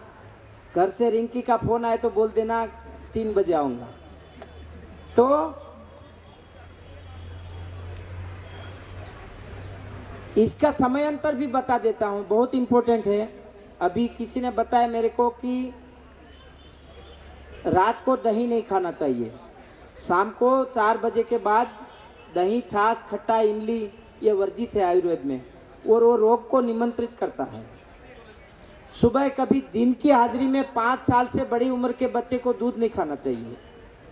घर से रिंकी का फ़ोन आए तो बोल देना 3 बजे आऊँगा। तो इसका समय अंतर भी बता देता हूँ, बहुत इम्पोर्टेंट है। अभी किसी ने बताया मेरे को कि रात को दही नहीं खाना चाहिए, शाम को 4 बजे के बाद दही, छाछ, खट्टा, इमली ये वर्जित है आयुर्वेद में, और वो रोग को निमंत्रित करता है। सुबह कभी दिन की हाजिरी में 5 साल से बड़ी उम्र के बच्चे को दूध नहीं खाना चाहिए।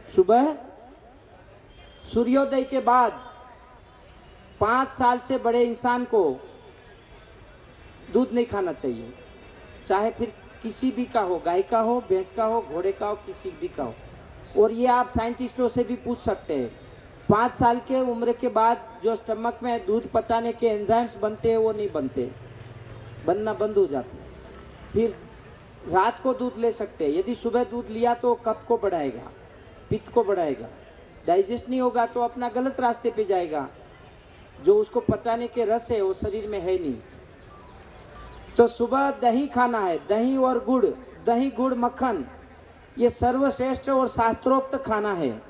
सुबह सूर्योदय के बाद 5 साल से बड़े इंसान को दूध नहीं खाना चाहिए, चाहे फिर किसी भी का हो, गाय का हो, भैंस का हो, घोड़े का हो, किसी भी का हो। और ये आप साइंटिस्टों से भी पूछ सकते हैं। 5 साल के उम्र के बाद जो स्टमक में दूध पचाने के एंजाइम्स बनते हैं वो नहीं बनते, बनना बंद हो जाते हैं। फिर रात को दूध ले सकते हैं। यदि सुबह दूध लिया तो कफ को बढ़ाएगा, पित्त को बढ़ाएगा, डाइजेस्ट नहीं होगा तो अपना गलत रास्ते पे जाएगा, जो उसको पचाने के रस है वो शरीर में है नहीं। तो सुबह दही खाना है, दही और गुड़, दही गुड़ मक्खन ये सर्वश्रेष्ठ और शास्त्रोक्त खाना है।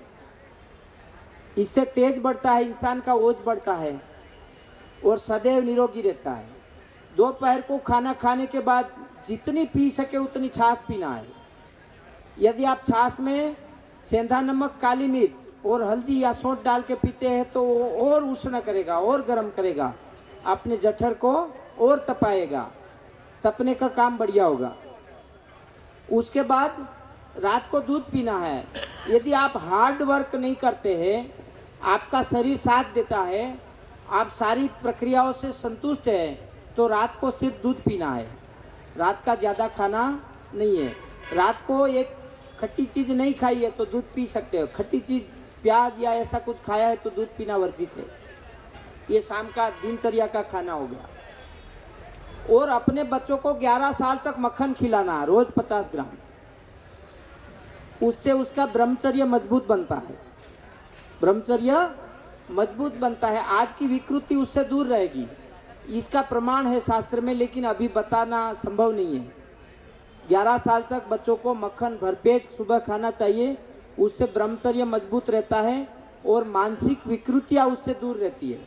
इससे तेज बढ़ता है, इंसान का ओज बढ़ता है और सदैव निरोगी रहता है। दोपहर को खाना खाने के बाद जितनी पी सके उतनी छाछ पीना है। यदि आप छाछ में सेंधा नमक, काली मिर्च और हल्दी या सौंठ डाल के पीते हैं तो वो और उष्ण करेगा और गर्म करेगा, अपने जठर को और तपाएगा, तपने का काम बढ़िया होगा। उसके बाद रात को दूध पीना है। यदि आप हार्ड वर्क नहीं करते हैं, आपका शरीर साथ देता है, आप सारी प्रक्रियाओं से संतुष्ट हैं, तो रात को सिर्फ दूध पीना है, रात का ज़्यादा खाना नहीं है। रात को एक खट्टी चीज़ नहीं खाई है तो दूध पी सकते हो, खट्टी चीज़ प्याज या ऐसा कुछ खाया है तो दूध पीना वर्जित है। ये शाम का दिनचर्या का खाना हो गया। और अपने बच्चों को 11 साल तक मक्खन खिलाना, रोज 50 ग्राम, उससे उसका ब्रह्मचर्य मजबूत बनता है, ब्रह्मचर्य मजबूत बनता है। आज की विकृति उससे दूर रहेगी, इसका प्रमाण है शास्त्र में, लेकिन अभी बताना संभव नहीं है। 11 साल तक बच्चों को मक्खन भरपेट सुबह खाना चाहिए, उससे ब्रह्मचर्य मजबूत रहता है और मानसिक विकृतियाँ उससे दूर रहती है।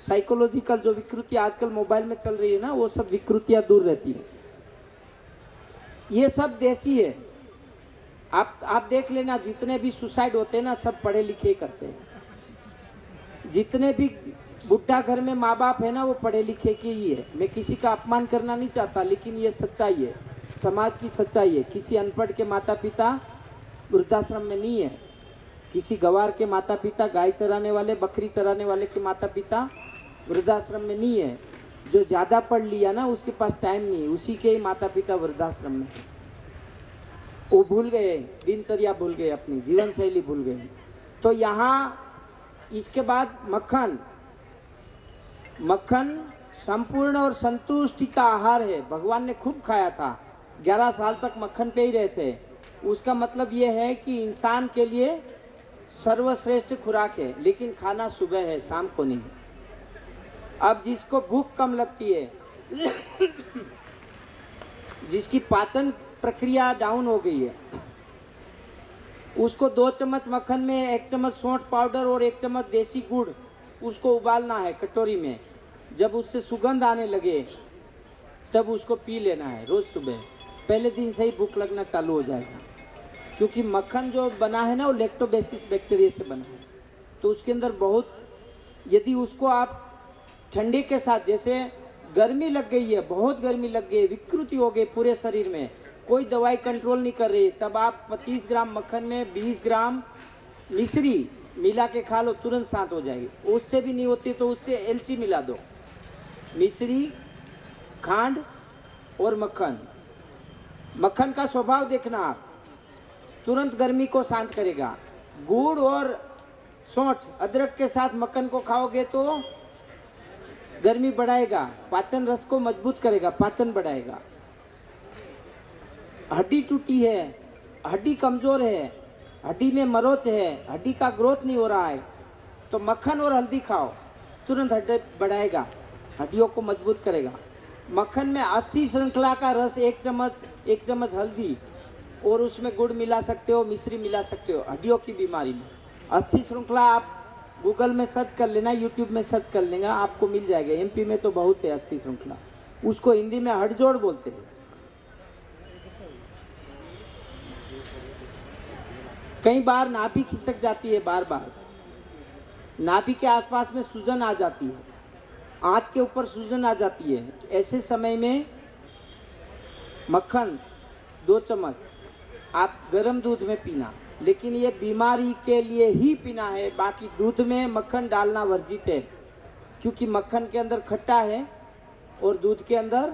साइकोलॉजिकल जो विकृतियाँ आजकल मोबाइल में चल रही है ना, वो सब विकृतियाँ दूर रहती है। ये सब देसी है। आप देख लेना, जितने भी सुसाइड होते हैं ना, सब पढ़े लिखे करते हैं। जितने भी बुढ़ा घर में माँ बाप है ना, वो पढ़े लिखे के ही है। मैं किसी का अपमान करना नहीं चाहता, लेकिन ये सच्चाई है, समाज की सच्चाई है। किसी अनपढ़ के माता पिता वृद्धाश्रम में नहीं है। किसी गवार के माता पिता, गाय चराने वाले, बकरी चराने वाले के माता पिता वृद्धाश्रम में नहीं है। जो ज़्यादा पढ़ लिया ना, उसके पास टाइम नहीं, उसी के ही माता पिता वृद्धाश्रम में। वो भूल गए, दिनचर्या भूल गए, अपनी जीवन शैली भूल गए। तो यहाँ इसके बाद मक्खन संपूर्ण और संतुष्टि का आहार है। भगवान ने खूब खाया था, 11 साल तक मक्खन पे ही रहे थे। उसका मतलब ये है कि इंसान के लिए सर्वश्रेष्ठ खुराक है, लेकिन खाना सुबह है, शाम को नहीं। अब जिसको भूख कम लगती है, जिसकी पाचन प्रक्रिया डाउन हो गई है, उसको 2 चम्मच मक्खन में 1 चम्मच सौंठ पाउडर और 1 चम्मच देसी गुड़, उसको उबालना है कटोरी में। जब उससे सुगंध आने लगे तब उसको पी लेना है रोज़ सुबह। पहले दिन से ही भूख लगना चालू हो जाएगा, क्योंकि मक्खन जो बना है ना, वो लैक्टोबैसिलस बैक्टीरिया से बना है। तो उसके अंदर बहुत, यदि उसको आप ठंडी के साथ, जैसे गर्मी लग गई है, बहुत गर्मी लग गई, विकृति हो गई पूरे शरीर में, कोई दवाई कंट्रोल नहीं कर रही, तब आप 25 ग्राम मक्खन में 20 ग्राम मिश्री मिला के खा लो, तुरंत शांत हो जाएगी। उससे भी नहीं होती तो उससे एलची मिला दो, मिश्री, खांड और मक्खन। मक्खन का स्वभाव देखना आप, तुरंत गर्मी को शांत करेगा। गुड़ और सौंठ, अदरक के साथ मक्खन को खाओगे तो गर्मी बढ़ाएगा, पाचन रस को मजबूत करेगा, पाचन बढ़ाएगा। हड्डी टूटी है, हड्डी कमजोर है, हड्डी में मरोच है, हड्डी का ग्रोथ नहीं हो रहा है, तो मक्खन और हल्दी खाओ, तुरंत हड्डी बढ़ाएगा, हड्डियों को मजबूत करेगा। मक्खन में अस्थि श्रृंखला का रस 1 चम्मच हल्दी और उसमें गुड़ मिला सकते हो, मिश्री मिला सकते हो। हड्डियों की बीमारी में अस्थि श्रृंखला आप गूगल में सर्च कर लेना, यूट्यूब में सर्च कर लेना, आपको मिल जाएगा। एमपी में तो बहुत है अस्थि श्रृंखला, उसको हिंदी में हड़जोड़ बोलते हैं। कई बार नाभि खिसक जाती है, बार बार नाभि के आसपास में सूजन आ जाती है, आंत के ऊपर सूजन आ जाती है। ऐसे समय में मक्खन 2 चम्मच आप गर्म दूध में पीना, लेकिन ये बीमारी के लिए ही पीना है। बाकी दूध में मक्खन डालना वर्जित है, क्योंकि मक्खन के अंदर खट्टा है और दूध के अंदर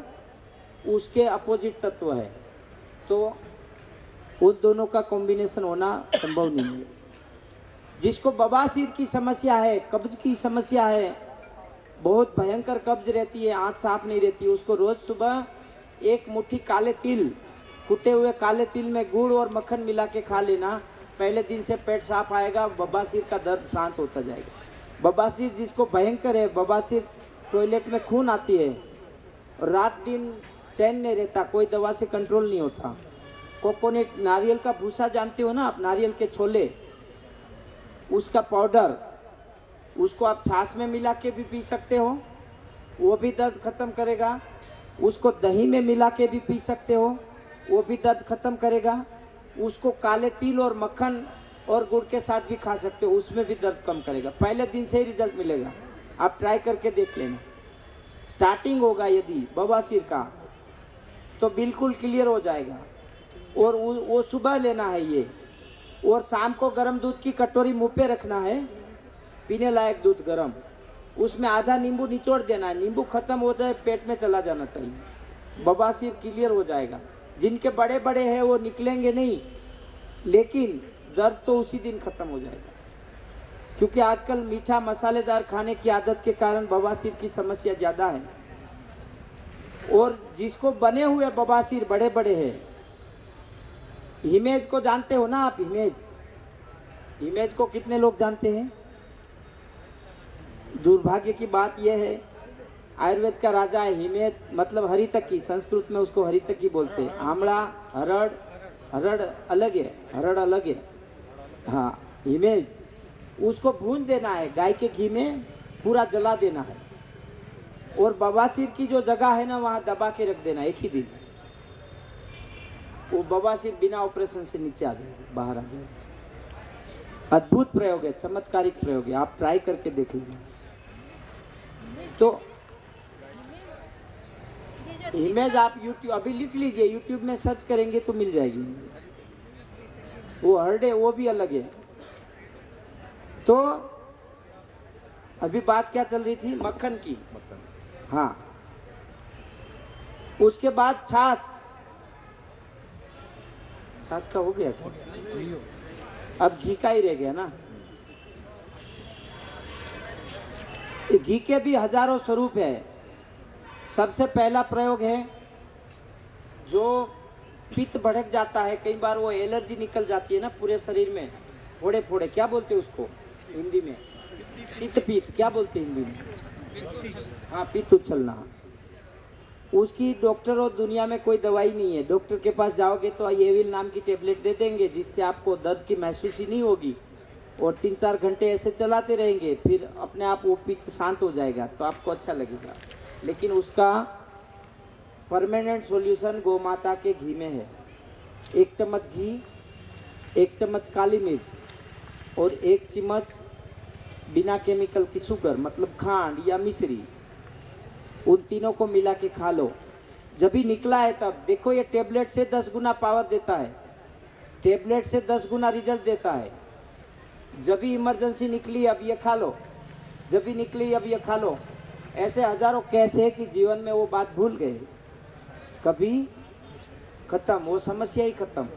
उसके अपोजिट तत्व है, तो उन दोनों का कॉम्बिनेशन होना संभव नहीं है। जिसको बवासीर की समस्या है, कब्ज की समस्या है, बहुत भयंकर कब्ज रहती है, आंत साफ नहीं रहती, उसको रोज़ सुबह 1 मुट्ठी काले तिल, कुटे हुए काले तिल में गुड़ और मक्खन मिला के खा लेना। पहले दिन से पेट साफ आएगा, बवासीर का दर्द शांत होता जाएगा। बवासीर जिसको भयंकर है, बवासीर टॉयलेट में खून आती है, रात दिन चैन नहीं रहता, कोई दवा से कंट्रोल नहीं होता। कोकोनट, नारियल का भूसा जानते हो ना आप, नारियल के छोले, उसका पाउडर, उसको आप छाछ में मिला के भी पी सकते हो, वो भी दर्द खत्म करेगा। उसको दही में मिला के भी पी सकते हो, वो भी दर्द खत्म करेगा। उसको काले तिल और मक्खन और गुड़ के साथ भी खा सकते हो, उसमें भी दर्द कम करेगा। पहले दिन से ही रिजल्ट मिलेगा, आप ट्राई करके देख लेना। स्टार्टिंग होगा यदि बवासीर का तो बिल्कुल क्लियर हो जाएगा। और वो सुबह लेना है ये, और शाम को गर्म दूध की कटोरी मुंह पे रखना है, पीने लायक दूध गर्म, उसमें आधा नींबू निचोड़ देना है। नींबू खत्म हो जाए, पेट में चला जाना चाहिए, बवासीर क्लियर हो जाएगा। जिनके बड़े बड़े हैं वो निकलेंगे नहीं, लेकिन दर्द तो उसी दिन खत्म हो जाएगा, क्योंकि आजकल मीठा मसालेदार खाने की आदत के कारण बवासीर की समस्या ज़्यादा है। और जिसको बने हुए बवासीर बड़े बड़े हैं, हिमेज को जानते हो ना आप, हिमेज को कितने लोग जानते हैं? दुर्भाग्य की बात यह है, आयुर्वेद का राजा है हिमेज, मतलब हरितकी, संस्कृत में उसको हरितकी बोलते हैं। आमला, हरड़ अलग है, हरड़ अलग है, हाँ हिमेज। उसको भून देना है, गाय के घी में पूरा जला देना है, और बवासीर की जो जगह है ना वहाँ दबा के रख देना एक ही दिन। वो बवासीर बिना ऑपरेशन से नीचे आ जाएगा, बाहर आ जाएगा। अद्भुत प्रयोग है, चमत्कारिक प्रयोग है, आप ट्राई करके देख लीजिए। तो इमेज आप YouTube अभी लिख लीजिए, YouTube में सर्च करेंगे तो मिल जाएगी। वो हरडे वो भी अलग है। तो अभी बात क्या चल रही थी, मक्खन की। हाँ, उसके बाद छाछ। छाछ का हो गया क्या? अब घी का ही रह गया ना। घी के भी हजारों स्वरूप है। सबसे पहला प्रयोग है, जो पित्त भड़क जाता है, कई बार वो एलर्जी निकल जाती है ना पूरे शरीर में, फोड़े फोड़े, क्या बोलते हैं उसको हिंदी में? शीत पीत, क्या बोलते हैं हिंदी में? हाँ, पित्त उछलना। उसकी डॉक्टर और दुनिया में कोई दवाई नहीं है। डॉक्टर के पास जाओगे तो एविल नाम की टेबलेट दे देंगे, जिससे आपको दर्द की महसूस ही नहीं होगी, और 3-4 घंटे ऐसे चलाते रहेंगे, फिर अपने आप वो पित्त शांत हो जाएगा, तो आपको अच्छा लगेगा। लेकिन उसका परमानेंट सॉल्यूशन गौ माता के घी में है। 1 चम्मच घी, 1 चम्मच काली मिर्च और 1 चम्मच बिना केमिकल की शुगर, मतलब खांड या मिश्री, उन तीनों को मिला के खा लो। जब भी निकला है तब देखो, ये टेबलेट से 10 गुना पावर देता है, टेबलेट से 10 गुना रिजल्ट देता है। जब भी इमरजेंसी निकली अब ये खा लो, जब भी निकली अब ये खा लो। ऐसे हजारों कैसे है कि जीवन में वो बात भूल गए, कभी खत्म, वो समस्या ही खत्म।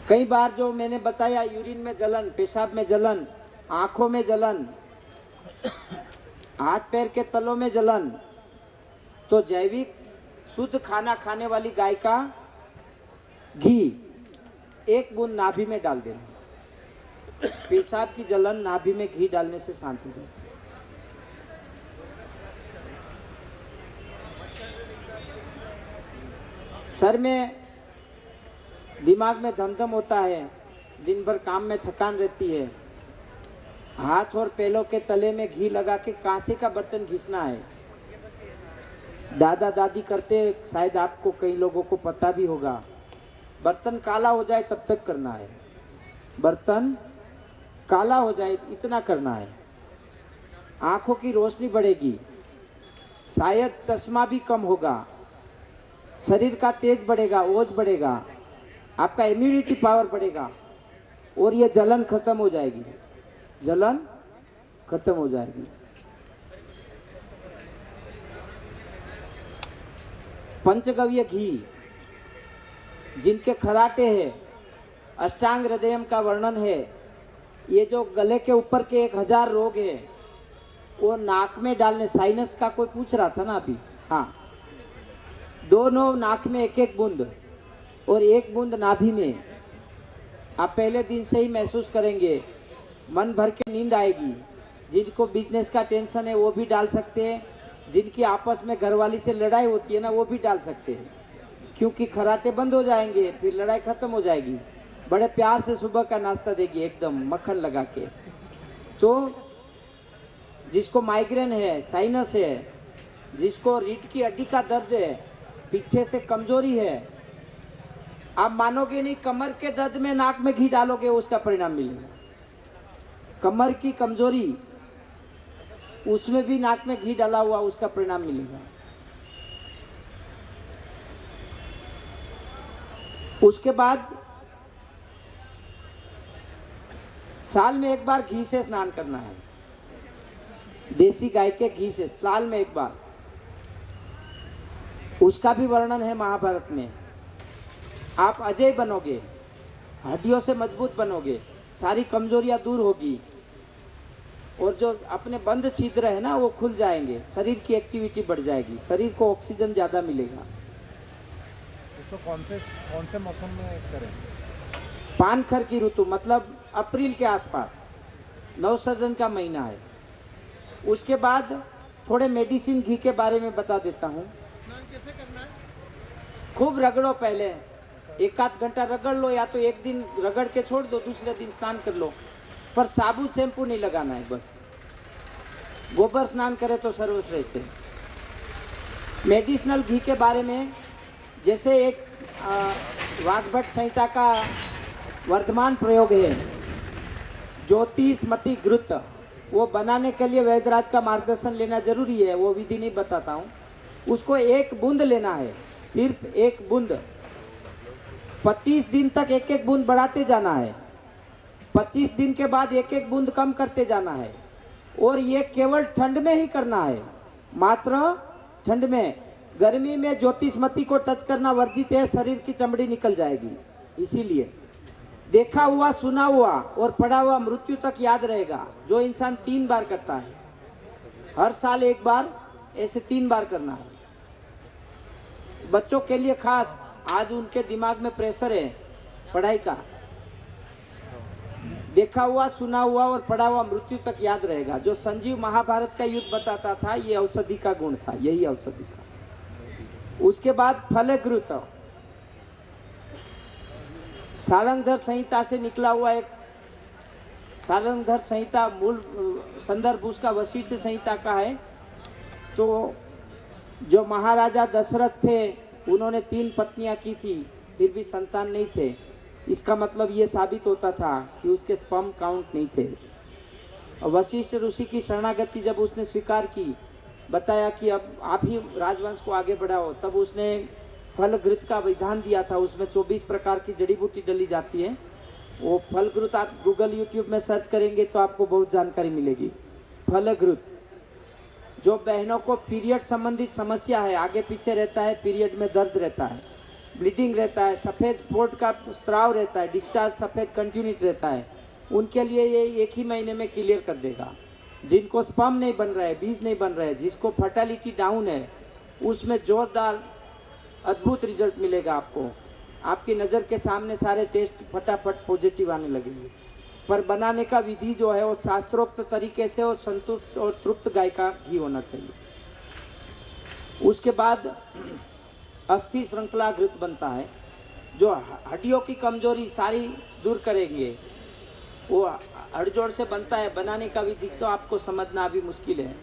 कई बार जो मैंने बताया, यूरिन में जलन, पेशाब में जलन, आंखों में जलन, हाथ पैर के तलों में जलन, तो जैविक शुद्ध खाना खाने वाली गाय का घी 1 बूंद नाभि में डाल देना। पेशाब की जलन नाभि में घी डालने से शांत हो जाती है। सर में, दिमाग में धमधम होता है, दिन भर काम में थकान रहती है, हाथ और पैरों के तले में घी लगा के कांसे का बर्तन घिसना है। दादा दादी करते, शायद आपको कई लोगों को पता भी होगा। बर्तन काला हो जाए तब तक करना है, बर्तन काला हो जाए इतना करना है। आंखों की रोशनी बढ़ेगी, शायद चश्मा भी कम होगा, शरीर का तेज बढ़ेगा, ओज बढ़ेगा, आपका इम्यूनिटी पावर बढ़ेगा, और ये जलन खत्म हो जाएगी, जलन खत्म हो जाएगी। पंचगव्य घी, जिनके खराटे हैं, अष्टांग हृदयम का वर्णन है, ये जो गले के ऊपर के 1000 रोग है वो नाक में डालने, साइनस का कोई पूछ रहा था ना अभी, हाँ, दोनों नाक में 1-1 बूंद और 1 बूंद नाभि में। आप पहले दिन से ही महसूस करेंगे, मन भर के नींद आएगी। जिनको बिजनेस का टेंशन है वो भी डाल सकते हैं, जिनकी आपस में घरवाली से लड़ाई होती है ना वो भी डाल सकते हैं, क्योंकि खराटे बंद हो जाएंगे, फिर लड़ाई खत्म हो जाएगी। बड़े प्यार से सुबह का नाश्ता देगी, एकदम मक्खन लगा के। तो जिसको माइग्रेन है, साइनस है, जिसको रीढ़ की हड्डी का दर्द है, पीछे से कमजोरी है, आप मानोगे नहीं, कमर के दर्द में नाक में घी डालोगे उसका परिणाम मिलेगा। कमर की कमजोरी, उसमें भी नाक में घी डाला हुआ, उसका परिणाम मिलेगा। उसके बाद साल में 1 बार घी से स्नान करना है, देसी गाय के घी से साल में 1 बार। उसका भी वर्णन है महाभारत में। आप अजय बनोगे, हड्डियों से मजबूत बनोगे, सारी कमजोरियां दूर होगी, और जो अपने बंद छिद्र है ना वो खुल जाएंगे, शरीर की एक्टिविटी बढ़ जाएगी, शरीर को ऑक्सीजन ज़्यादा मिलेगा। इसको कौन से मौसम में करें? पानखर की ऋतु, मतलब अप्रैल के आसपास, नवसर्जन का महीना है। उसके बाद थोड़े मेडिसिन घी के बारे में बता देता हूँ। स्नान कैसे करना है? खूब रगड़ो पहले, एक आध घंटा रगड़ लो, या तो एक दिन रगड़ के छोड़ दो, दूसरे दिन स्नान कर लो, पर साबुन शैम्पू नहीं लगाना है। बस गोबर स्नान करे तो सर्वश्रेष्ठ है। मेडिसिनल घी के बारे में, जैसे एक वाग्भट संहिता का वर्तमान प्रयोग है ज्योतिषमती घृत, वो बनाने के लिए वैद्यराज का मार्गदर्शन लेना जरूरी है, वो विधि नहीं बताता हूँ। उसको एक बूंद लेना है, सिर्फ एक बूंद, 25 दिन तक एक एक बूंद बढ़ाते जाना है, 25 दिन के बाद एक एक बूंद कम करते जाना है, और ये केवल ठंड में ही करना है, मात्र ठंड में। गर्मी में ज्योतिषमती को टच करना वर्जित है, शरीर की चमड़ी निकल जाएगी। इसीलिए देखा हुआ, सुना हुआ और पढ़ा हुआ मृत्यु तक याद रहेगा, जो इंसान 3 बार करता है, हर साल एक बार, ऐसे 3 बार करना है। बच्चों के लिए खास, आज उनके दिमाग में प्रेशर है पढ़ाई का, देखा हुआ, सुना हुआ और पढ़ा हुआ मृत्यु तक याद रहेगा। जो संजीव महाभारत का युद्ध बताता था, ये औषधि का गुण था, यही औषधि का। उसके बाद फलघृत, सारंगधर संहिता से निकला हुआ एक, सारंगधर संहिता मूल संदर्भ उसका वशिष्ठ संहिता का है। तो जो महाराजा दशरथ थे, उन्होंने 3 पत्नियां की थी, फिर भी संतान नहीं थे। इसका मतलब ये साबित होता था कि उसके स्पर्म काउंट नहीं थे। और वशिष्ठ ऋषि की शरणागति जब उसने स्वीकार की, बताया कि अब आप ही राजवंश को आगे बढ़ाओ, तब उसने फलघृत का विधान दिया था। उसमें 24 प्रकार की जड़ी बूटी डली जाती है। वो फलघृत आप गूगल यूट्यूब में सर्च करेंगे तो आपको बहुत जानकारी मिलेगी। फलघृत, जो बहनों को पीरियड संबंधित समस्या है, आगे पीछे रहता है, पीरियड में दर्द रहता है, ब्लीडिंग रहता है, सफ़ेद स्पॉट का स्त्राव रहता है, डिस्चार्ज सफ़ेद कंटिन्यूट रहता है, उनके लिए ये 1 ही महीने में क्लियर कर देगा। जिनको स्पर्म नहीं बन रहा है, बीज नहीं बन रहा है, जिसको फर्टिलिटी डाउन है, उसमें जोरदार अद्भुत रिजल्ट मिलेगा आपको। आपकी नज़र के सामने सारे टेस्ट फटाफट पॉजिटिव आने लगेंगे। पर बनाने का विधि जो है वो शास्त्रोक्त तरीके से और संतुष्ट और तृप्त गाय का घी होना चाहिए। उसके बाद अस्थि श्रृंखला घृत बनता है, जो हड्डियों की कमजोरी सारी दूर करेंगे। वो हड़जोड़ से बनता है, बनाने का विधि तो आपको समझना अभी मुश्किल है।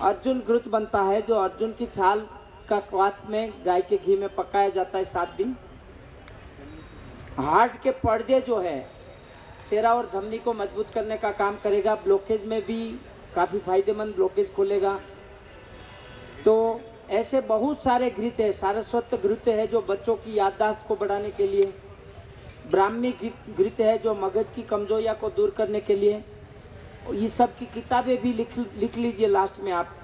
अर्जुन घृत बनता है, जो अर्जुन की छाल का क्वाथ में गाय के घी में पकाया जाता है 7 दिन। हार्ट के पर्दे जो है, सेरा और धमनी को मजबूत करने का काम करेगा। ब्लॉकेज में भी काफ़ी फायदेमंद ब्लॉकेज खोलेगा। तो ऐसे बहुत सारे घृत है। सारस्वत घृत है, जो बच्चों की याददाश्त को बढ़ाने के लिए। ब्राह्मी घृत है, जो मगज की कमजोरियां को दूर करने के लिए। ये सब की किताबें भी लिख लीजिए लास्ट में आप,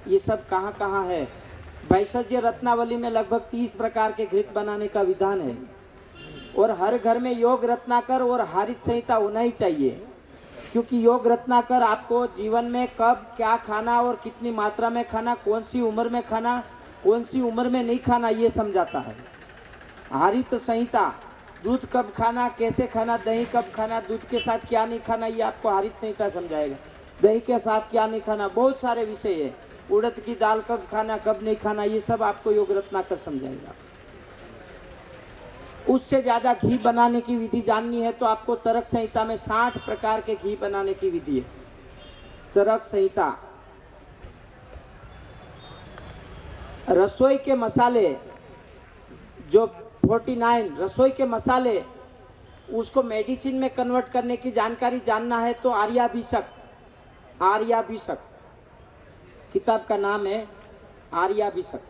ये सब कहाँ कहाँ है। वैशज्य रत्नावली में लगभग 30 प्रकार के घृत बनाने का विधान है। और हर घर में योग रत्नाकर और हरित संहिता होना ही चाहिए, क्योंकि योग रत्नाकर आपको जीवन में कब क्या खाना और कितनी मात्रा में खाना, कौन सी उम्र में खाना, कौन सी उम्र में नहीं खाना, ये समझाता है। हरित संहिता, दूध कब खाना, कैसे खाना, दही कब खाना, दूध के साथ क्या नहीं खाना, ये आपको हरित संहिता समझाएगा। दही के साथ क्या नहीं खाना, बहुत सारे विषय है। उड़द की दाल कब खाना, कब नहीं खाना, ये सब आपको योग रत्नाकर समझाएगा। उससे ज़्यादा घी बनाने की विधि जाननी है तो आपको चरक संहिता में 60 प्रकार के घी बनाने की विधि है। चरक संहिता। रसोई के मसाले जो 49 रसोई के मसाले, उसको मेडिसिन में कन्वर्ट करने की जानकारी जानना है तो आर्याभिषक, आर्याभिषक किताब का नाम है, आर्याभिषक।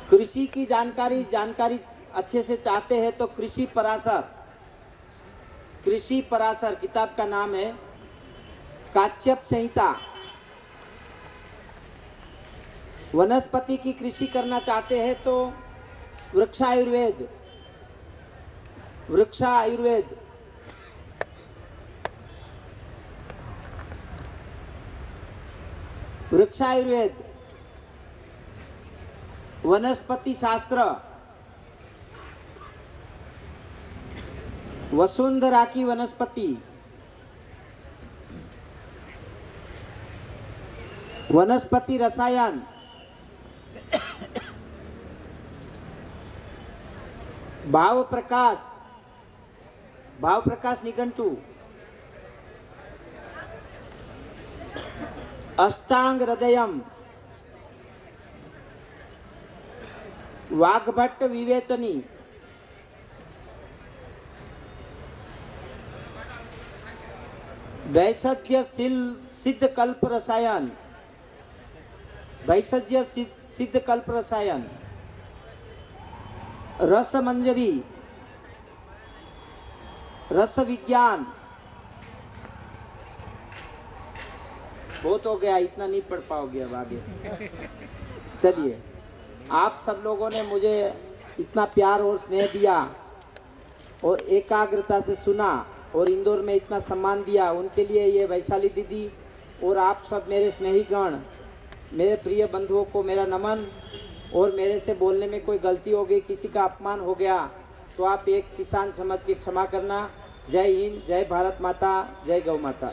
कृषि की जानकारी अच्छे से चाहते हैं तो कृषि पराशर, कृषि पराशर किताब का नाम है। काश्यप संहिता। वनस्पति की कृषि करना चाहते हैं तो वृक्षायुर्वेद, वृक्षायुर्वेद। वृक्षायुर्वेद, वनस्पति शास्त्र, वसुंधरा की वनस्पति, वनस्पति रसायन, भाव प्रकाश निघंटू, अष्टांग हृदयम, वाग्भट्ट विवेचनी, वैसज्य सिद्ध कल्प रसायन, वैसज्य सिद्ध कल्प रसायन, रस मंजरी, रस विज्ञान। बहुत हो गया, इतना नहीं पढ़ पाओगे अब आगे। चलिए, आप सब लोगों ने मुझे इतना प्यार और स्नेह दिया और एकाग्रता से सुना और इंदौर में इतना सम्मान दिया, उनके लिए ये वैशाली दीदी और आप सब मेरे स्नेहीगण, मेरे प्रिय बंधुओं को मेरा नमन। और मेरे से बोलने में कोई गलती हो गई, किसी का अपमान हो गया तो आप एक किसान समझ के क्षमा करना। जय हिंद, जय भारत माता, जय गौ माता।